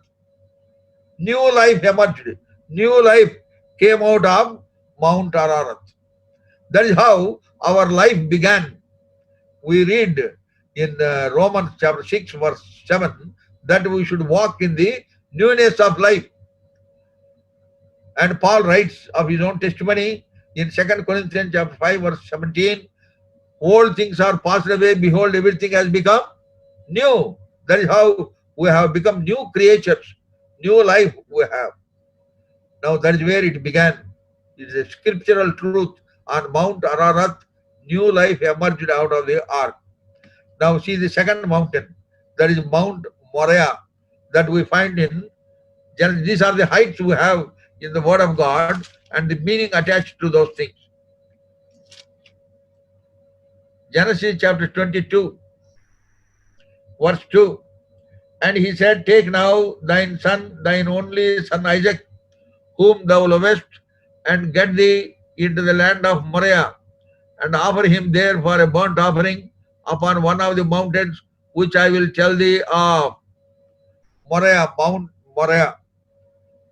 New life emerged. New life came out of Mount Ararat. That is how our life began. We read in Romans chapter 6 verse 7 that we should walk in the newness of life. And Paul writes of his own testimony in 2 Corinthians chapter 5 verse 17, old things are passed away, behold, everything has become new. That is how we have become new creatures, new life we have. Now that is where it began. It is a scriptural truth. On Mount Ararat, new life emerged out of the ark. Now see the second mountain, that is Mount Moriah, that we find in Genesis. These are the heights we have in the Word of God and the meaning attached to those things. Genesis chapter 22, verse 2. And he said, take now thine son, thine only son Isaac, whom thou lovest, and get thee into the land of Moriah, and offer him there for a burnt offering upon one of the mountains which I will tell thee of. Moriah, Mount Moriah.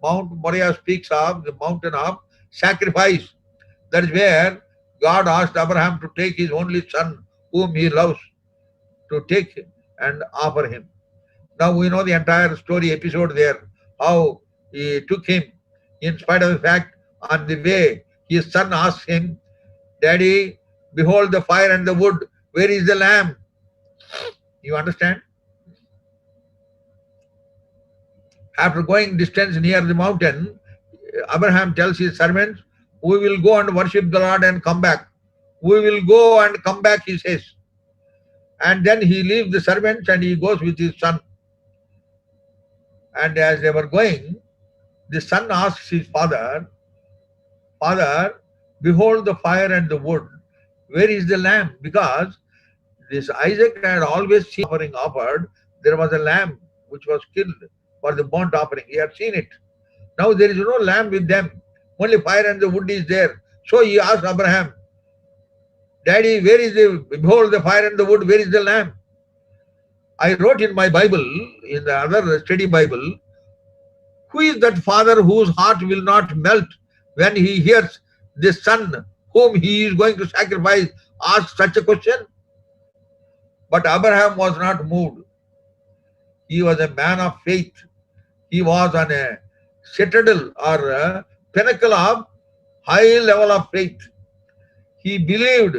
Mount Moriah speaks of the mountain of sacrifice. That is where God asked Abraham to take his only son, whom he loves, to take him and offer him. Now we know the entire story episode there, how he took him in spite of the fact on the way his son asked him, Daddy, behold the fire and the wood, where is the lamb? You understand? After going distance near the mountain, Abraham tells his servants, we will go and worship the Lord and come back. We will go and come back, he says. And then he leaves the servants and he goes with his son. And as they were going, the son asks his father, Father, behold the fire and the wood, where is the lamb? Because this Isaac had always seen offering offered, there was a lamb which was killed for the burnt offering. He had seen it. Now there is no lamb with them, only fire and the wood is there. So he asked Abraham, Daddy, where is behold the fire and the wood, where is the lamb? I wrote in my Bible, in the other study Bible, who is that father whose heart will not melt when he hears the son whom he is going to sacrifice ask such a question? But Abraham was not moved. He was a man of faith. He was on a citadel or a pinnacle of high level of faith. He believed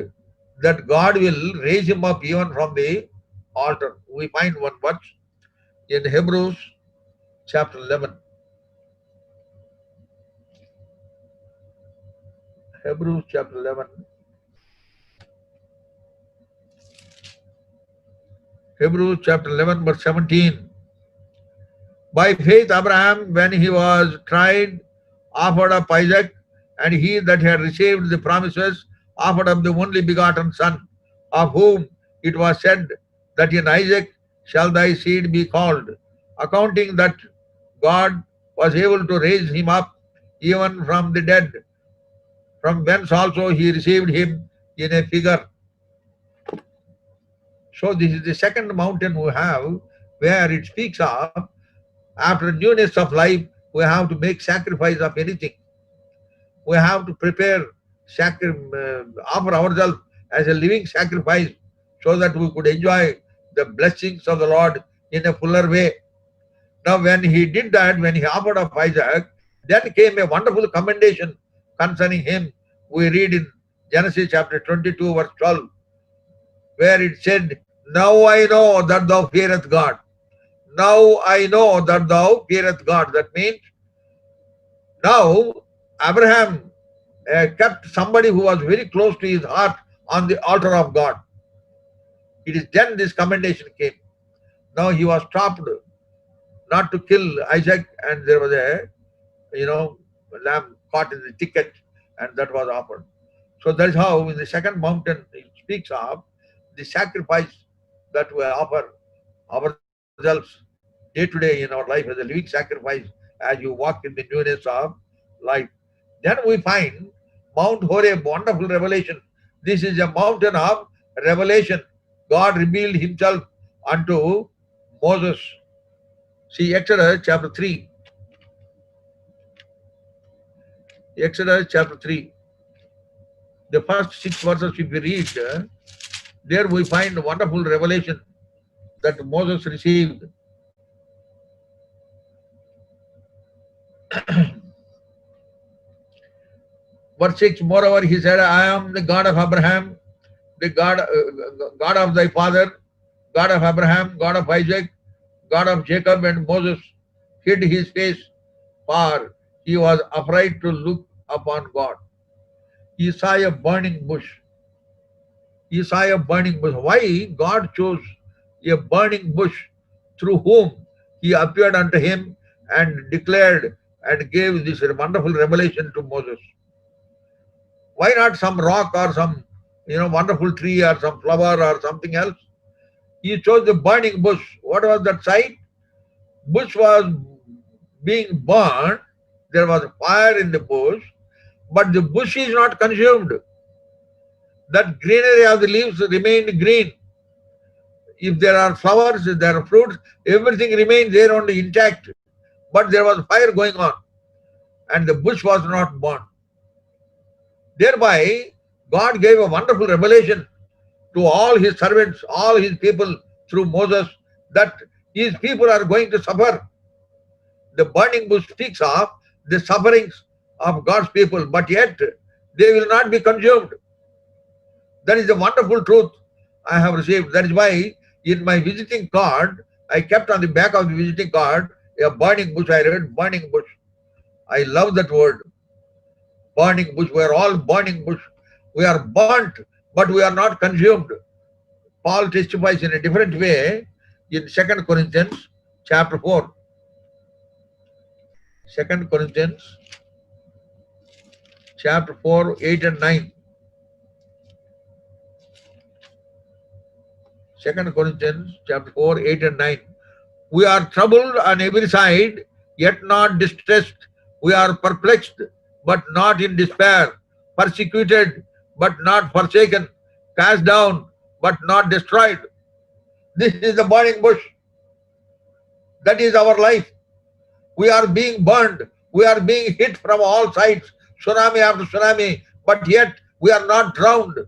that God will raise him up even from the altar. We find one verse in Hebrews chapter 11. Hebrews chapter 11. Hebrews chapter 11 verse 17. By faith Abraham, when he was tried, offered up Isaac, and he that had received the promises offered up the only begotten son, of whom it was said that in Isaac shall thy seed be called, accounting that God was able to raise him up even from the dead, from whence also he received him in a figure. So this is the second mountain we have, where it speaks of after newness of life, we have to make sacrifice of anything. We have to prepare, offer ourselves as a living sacrifice so that we could enjoy the blessings of the Lord in a fuller way. Now, when he did that, when he offered up Isaac, then came a wonderful commendation concerning him. We read in Genesis chapter 22, verse 12, where it said, "Now I know that thou fearest God." Now I know that thou fearest God. That means now Abraham kept somebody who was very close to his heart on the altar of God. It is then this commendation came. Now he was stopped not to kill Isaac, and there was a lamb caught in the thicket, and that was offered. So that is how in the second mountain it speaks of the sacrifice that we offer ourselves day to day in our life as a living sacrifice as you walk in the newness of life. Then we find Mount Horeb, wonderful revelation. This is a mountain of revelation. God revealed himself unto Moses. See Exodus chapter 3. Exodus chapter 3. The first 6 verses, if we read, there we find a wonderful revelation that Moses received. Verse 6, moreover, he said, I am the God of Abraham, the God of thy father, God of Abraham, God of Isaac, God of Jacob. And Moses hid his face, for he was afraid to look upon God. He saw a burning bush. He saw a burning bush. Why God chose a burning bush through whom he appeared unto him and declared and gave this wonderful revelation to Moses? Why not some rock or some wonderful tree or some flower or something else? He chose the burning bush. What was that sight? Bush was being burned. There was fire in the bush, but the bush is not consumed. That greenery of the leaves remained green. If there are flowers, if there are fruits, everything remains there only intact. But there was fire going on, and the bush was not burned. Thereby, God gave a wonderful revelation to all his servants, all his people through Moses, that his people are going to suffer. The burning bush speaks of the sufferings of God's people, but yet they will not be consumed. That is the wonderful truth I have received. That is why in my visiting card, I kept on the back of the visiting card a burning bush. I read burning bush. I love that word. Burning bush. We are all burning bush. We are burnt, but we are not consumed. Paul testifies in a different way in 2 Corinthians chapter 4. 2 Corinthians chapter 4, 8 and 9. 2 Corinthians chapter 4, 8 and 9. We are troubled on every side, yet not distressed. We are perplexed, but not in despair. Persecuted, but not forsaken. Cast down, but not destroyed. This is the burning bush. That is our life. We are being burned. We are being hit from all sides, tsunami after tsunami, but yet we are not drowned.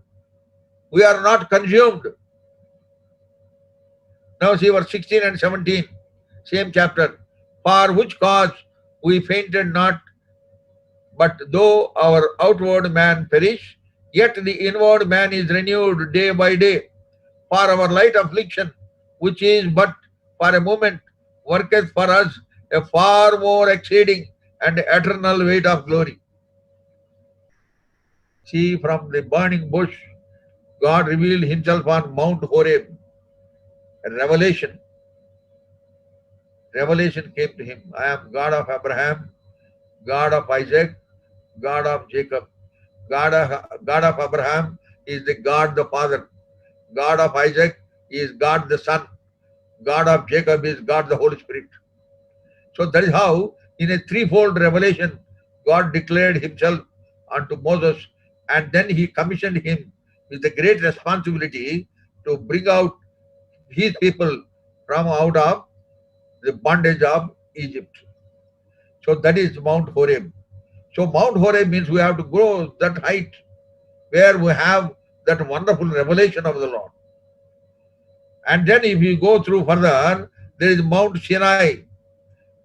We are not consumed. Now see verse 16 and 17, same chapter. For which cause we fainted not, but though our outward man perish, yet the inward man is renewed day by day. For our light affliction, which is but for a moment, worketh for us a far more exceeding and eternal weight of glory. See, from the burning bush, God revealed himself on Mount Horeb. A revelation. Revelation came to him. I am God of Abraham, God of Isaac, God of Jacob. God of Abraham is the God the Father. God of Isaac is God the Son. God of Jacob is God the Holy Spirit. So that is how, in a threefold revelation, God declared himself unto Moses, and then he commissioned him with the great responsibility to bring out his people from out of the bondage of Egypt. So that is Mount Horeb. So Mount Horeb means we have to go that height where we have that wonderful revelation of the Lord. And then if you go through further, there is Mount Sinai.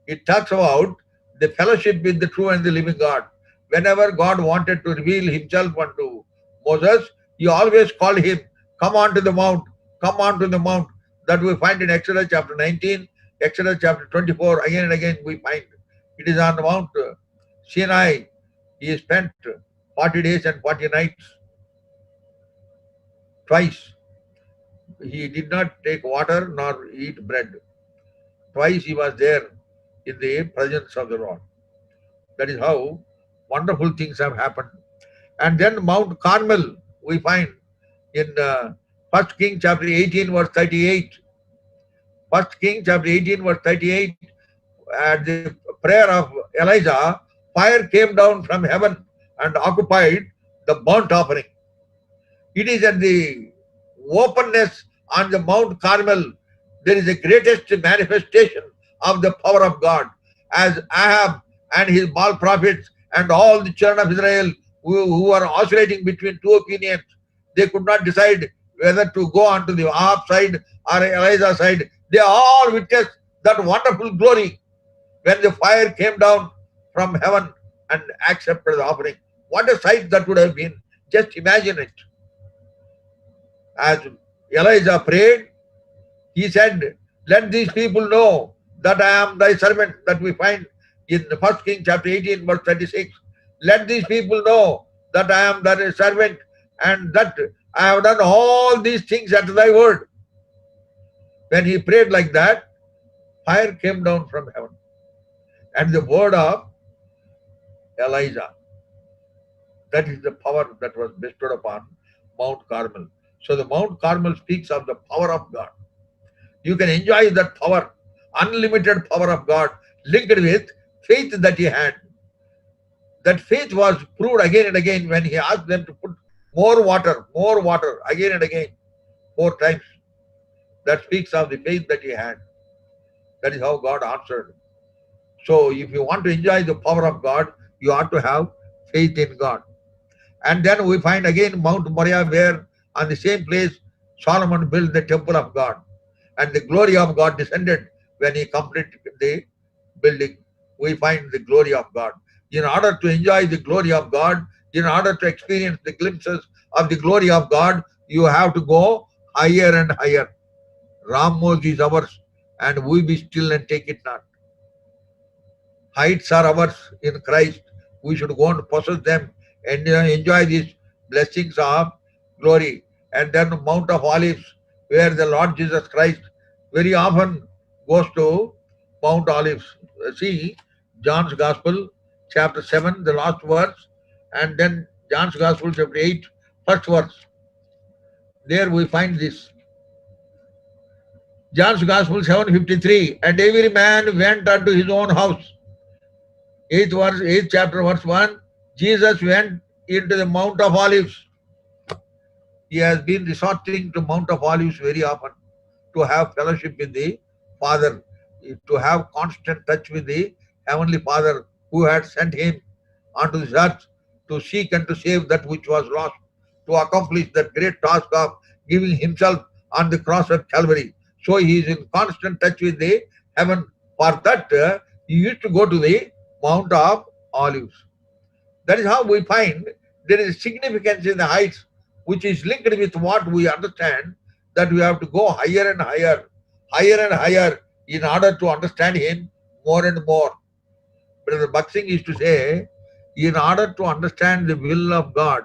It talks about the fellowship with the true and the living God. Whenever God wanted to reveal himself unto Moses, he always called him, come on to the mount, come on to the mount. That we find in Exodus chapter 19, Exodus chapter 24, again and again we find. It is on the Mount Sinai. He spent 40 days and 40 nights. Twice. He did not take water nor eat bread. Twice he was there in the presence of the Lord. That is how wonderful things have happened. And then Mount Carmel, we find in 1 King chapter 18 verse 38. 1 King chapter 18 verse 38, at the prayer of Elijah, fire came down from heaven and occupied the burnt offering. It is at the openness on the Mount Carmel, there is the greatest manifestation of the power of God. As Ahab and his Baal prophets and all the children of Israel who were oscillating between two opinions, they could not decide whether to go onto the Ahab side or Elijah side. They all witnessed that wonderful glory when the fire came down from heaven and accepted the offering. What a sight that would have been. Just imagine it. As Elijah prayed, he said, let these people know that I am thy servant, that we find in 1 King chapter 18 verse 36. Let these people know that I am thy servant and that I have done all these things at thy word. When he prayed like that, fire came down from heaven. And the word of Elijah, that is the power that was bestowed upon Mount Carmel. So the Mount Carmel speaks of the power of God. You can enjoy that power, unlimited power of God, linked with faith that he had. That faith was proved again and again when he asked them to put more water, again and again, 4 times. That speaks of the faith that he had. That is how God answered. So if you want to enjoy the power of God, you ought to have faith in God. And then we find again Mount Moriah, where on the same place Solomon built the temple of God. And the glory of God descended when he completed the building. We find the glory of God. In order to enjoy the glory of God, in order to experience the glimpses of the glory of God, you have to go higher and higher. Ramos is ours, and we be still and take it not. Heights are ours in Christ. We should go and possess them and enjoy these blessings of glory. And then Mount of Olives, where the Lord Jesus Christ very often goes to Mount Olives. See John's Gospel, chapter 7, the last verse, and then John's Gospel, chapter 8, first verse. There we find this. John's Gospel 7:53, and every man went unto his own house. 8th verse, 8th chapter, verse 1, Jesus went into the Mount of Olives. He has been resorting to Mount of Olives very often to have fellowship with the Father, to have constant touch with the Heavenly Father who had sent him onto this earth to seek and to save that which was lost, to accomplish that great task of giving himself on the cross of Calvary. So he is in constant touch with the heaven. For that, he used to go to the Mount of Olives. That is how we find there is significance in the heights, which is linked with what we understand, that we have to go higher and higher in order to understand him more and more. Brother Bakht used to say, in order to understand the will of God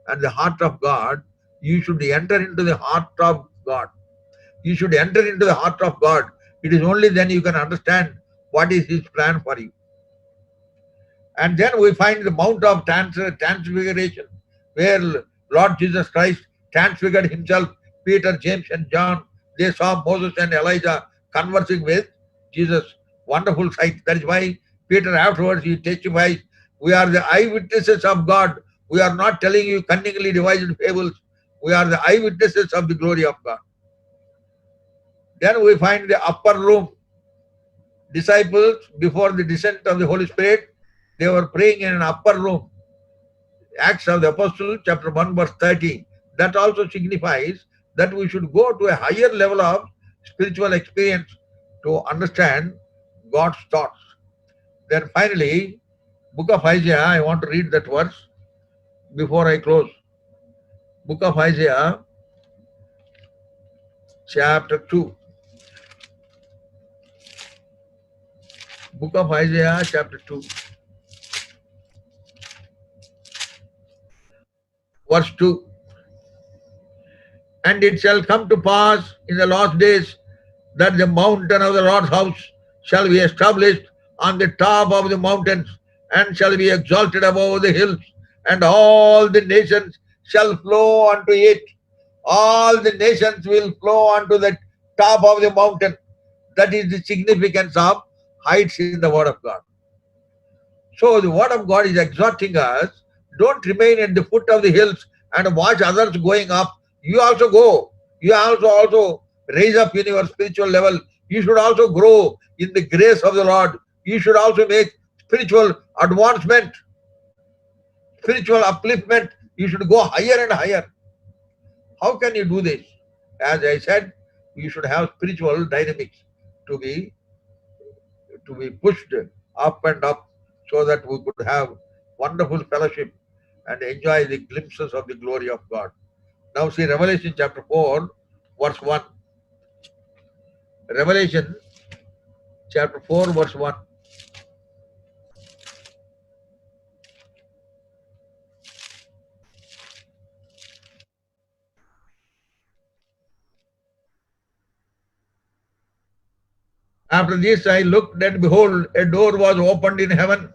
and the heart of God, you should enter into the heart of God. You should enter into the heart of God. It is only then you can understand what is his plan for you. And then we find the Mount of Transfiguration, where Lord Jesus Christ transfigured himself. Peter, James, and John, they saw Moses and Elijah conversing with Jesus. Wonderful sight. That is why Peter afterwards he testifies, we are the eyewitnesses of God. We are not telling you cunningly devised fables. We are the eyewitnesses of the glory of God. Then we find the upper room. Disciples, before the descent of the Holy Spirit, they were praying in an upper room. Acts of the Apostles, chapter 1, verse 30. that also signifies that we should go to a higher level of spiritual experience to understand God's thoughts. Then finally, Book of Isaiah, I want to read that verse before I close. Book of Isaiah, chapter 2. Book of Isaiah, chapter 2. Verse 2. And it shall come to pass in the last days that the mountain of the Lord's house shall be established on the top of the mountains and shall be exalted above the hills, and all the nations shall flow unto it. All the nations will flow unto the top of the mountain. That is the significance of heights in the Word of God. So the Word of God is exhorting us, don't remain at the foot of the hills and watch others going up. You also go. You also raise up in your spiritual level. You should also grow in the grace of the Lord. You should also make spiritual advancement, spiritual upliftment. You should go higher and higher. How can you do this? As I said, you should have spiritual dynamics to be pushed up and up, so that we could have wonderful fellowship and enjoy the glimpses of the glory of God. Now see Revelation chapter 4, verse 1. Revelation chapter 4, verse 1. After this I looked, and behold, a door was opened in heaven,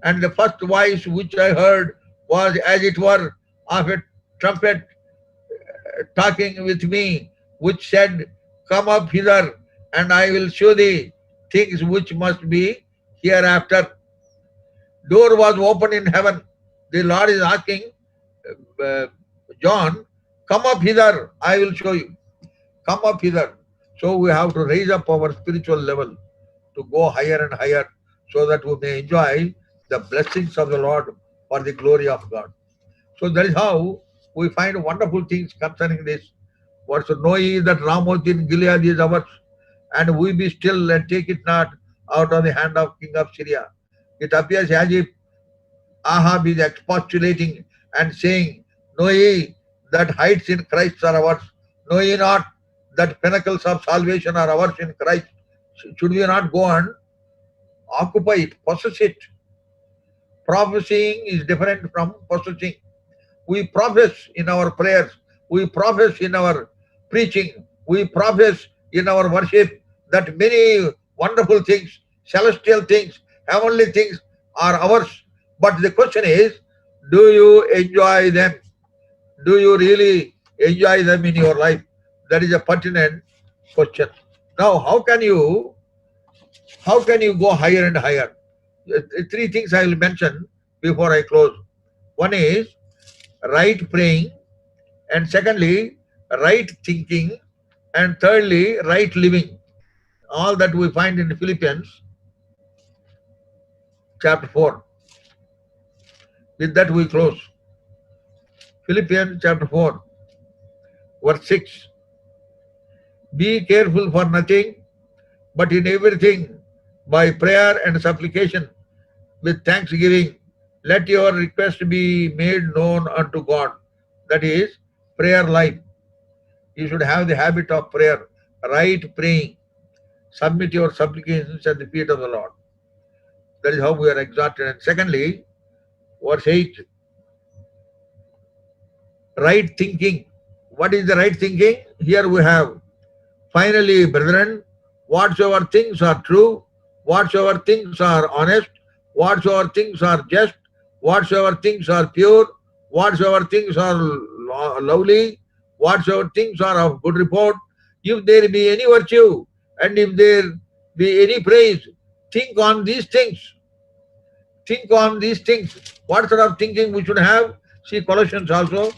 and the first voice which I heard was as it were of a trumpet talking with me, which said, Come up hither, and I will show thee things which must be hereafter. Door was opened in heaven. The Lord is asking John, come up hither, I will show you. Come up hither. So we have to raise up our spiritual level to go higher and higher, so that we may enjoy the blessings of the Lord for the glory of God. So that is how we find wonderful things concerning this. What so know ye that Ramoth in Gilead is ours, and we be still and take it not out of the hand of king of Syria. It appears as if Ahab is expostulating and saying, Know ye that heights in Christ are ours? Know ye not that pinnacles of salvation are ours in Christ? Should we not go and occupy it, possess it? Prophesying is different from possessing. We profess in our prayers, we profess in our preaching, we profess in our worship that many wonderful things, celestial things, heavenly things are ours. But the question is, do you enjoy them? Do you really enjoy them in your life? That is a pertinent question. Now, how can you go higher and higher? Three things I will mention before I close. One is right praying, and secondly, right thinking, and thirdly, right living. All that we find in Philippians chapter 4. With that we close. Philippians chapter 4, verse 6. Be careful for nothing, but in everything, by prayer and supplication, with thanksgiving, let your request be made known unto God. That is prayer life. You should have the habit of prayer, right praying. Submit your supplications at the feet of the Lord. That is how we are exalted. And secondly, verse 8, right thinking. What is the right thinking? Here we have, finally, brethren, whatsoever things are true, whatsoever things are honest, whatsoever things are just, whatsoever things are pure, whatsoever things are lovely, whatsoever things are of good report, if there be any virtue, and if there be any praise, think on these things. Think on these things. What sort of thinking we should have? See Colossians also.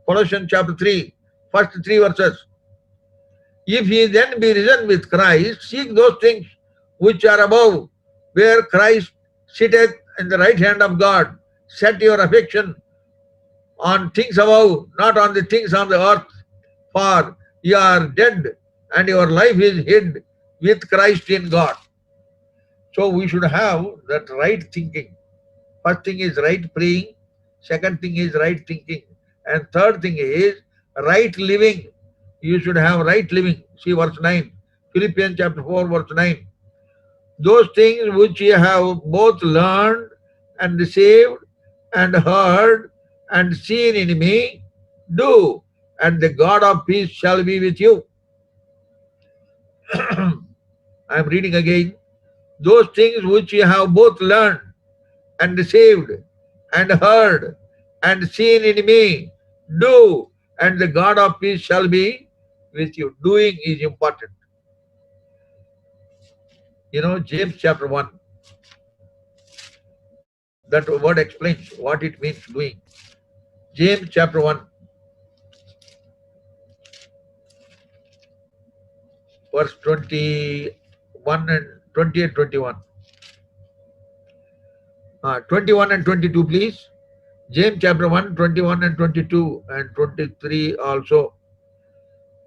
Colossians chapter 3, first 3 verses. If ye then be risen with Christ, seek those things which are above, where Christ sitteth in the right hand of God. Set your affection on things above, not on the things on the earth. For you are dead and your life is hid with Christ in God. So we should have that right thinking. First thing is right praying, second thing is right thinking, and third thing is right living. You should have right living. See verse 9, Philippians chapter 4, verse 9. Those things which ye have both learned and received and heard and seen in me, do, and the God of peace shall be with you. I am reading again. Those things which ye have both learned and received and heard and seen in me, do, and the God of peace shall be with you. Doing is important. James chapter 1, that word explains what it means doing. James chapter 1, verse 21 and 20 and 21. 21 and 22, please. James chapter 1, 21 and 22 and 23 also.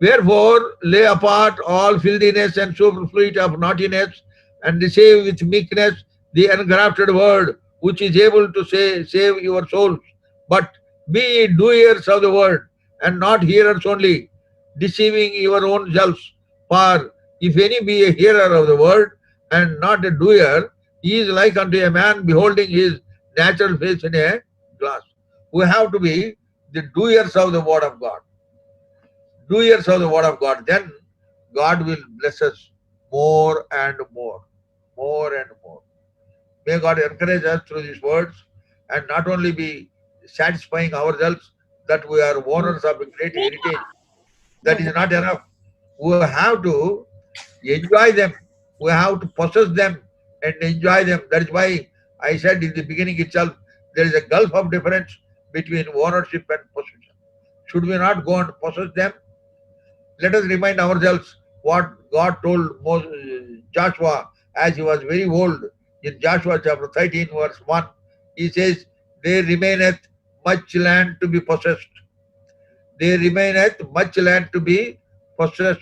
Wherefore lay apart all filthiness and superfluity of naughtiness, and receive with meekness the engrafted word, which is able to save your souls. But be ye doers of the word, and not hearers only, deceiving your own selves. For if any be a hearer of the word, and not a doer, he is like unto a man beholding his natural face in a glass. We have to be the doers of the word of God. Doers of the word of God, then God will bless us more and more, more and more. May God encourage us through these words, and not only be satisfying ourselves that we are owners of a great heritage. That is not enough. We have to enjoy them. We have to possess them and enjoy them. That is why I said in the beginning itself, there is a gulf of difference between ownership and possession. Should we not go and possess them? Let us remind ourselves what God told Joshua as he was very old. In Joshua chapter 13, verse 1, he says, there remaineth much land to be possessed. There remaineth much land to be possessed.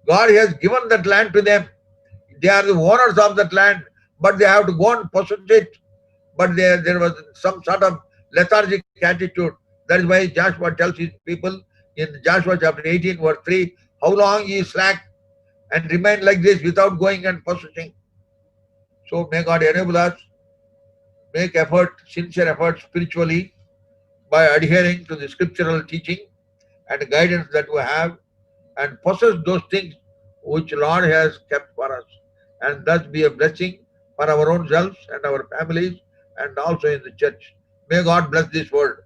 God has given that land to them. They are the owners of that land, but they have to go and possess it. But there was some sort of lethargic attitude. That is why Joshua tells his people in Joshua chapter 18, verse 3, how long ye slack and remain like this without going and possessing. So may God enable us, make effort, sincere effort spiritually by adhering to the scriptural teaching and guidance that we have, and possess those things which Lord has kept for us, and thus be a blessing for our own selves and our families and also in the church. May God bless this word.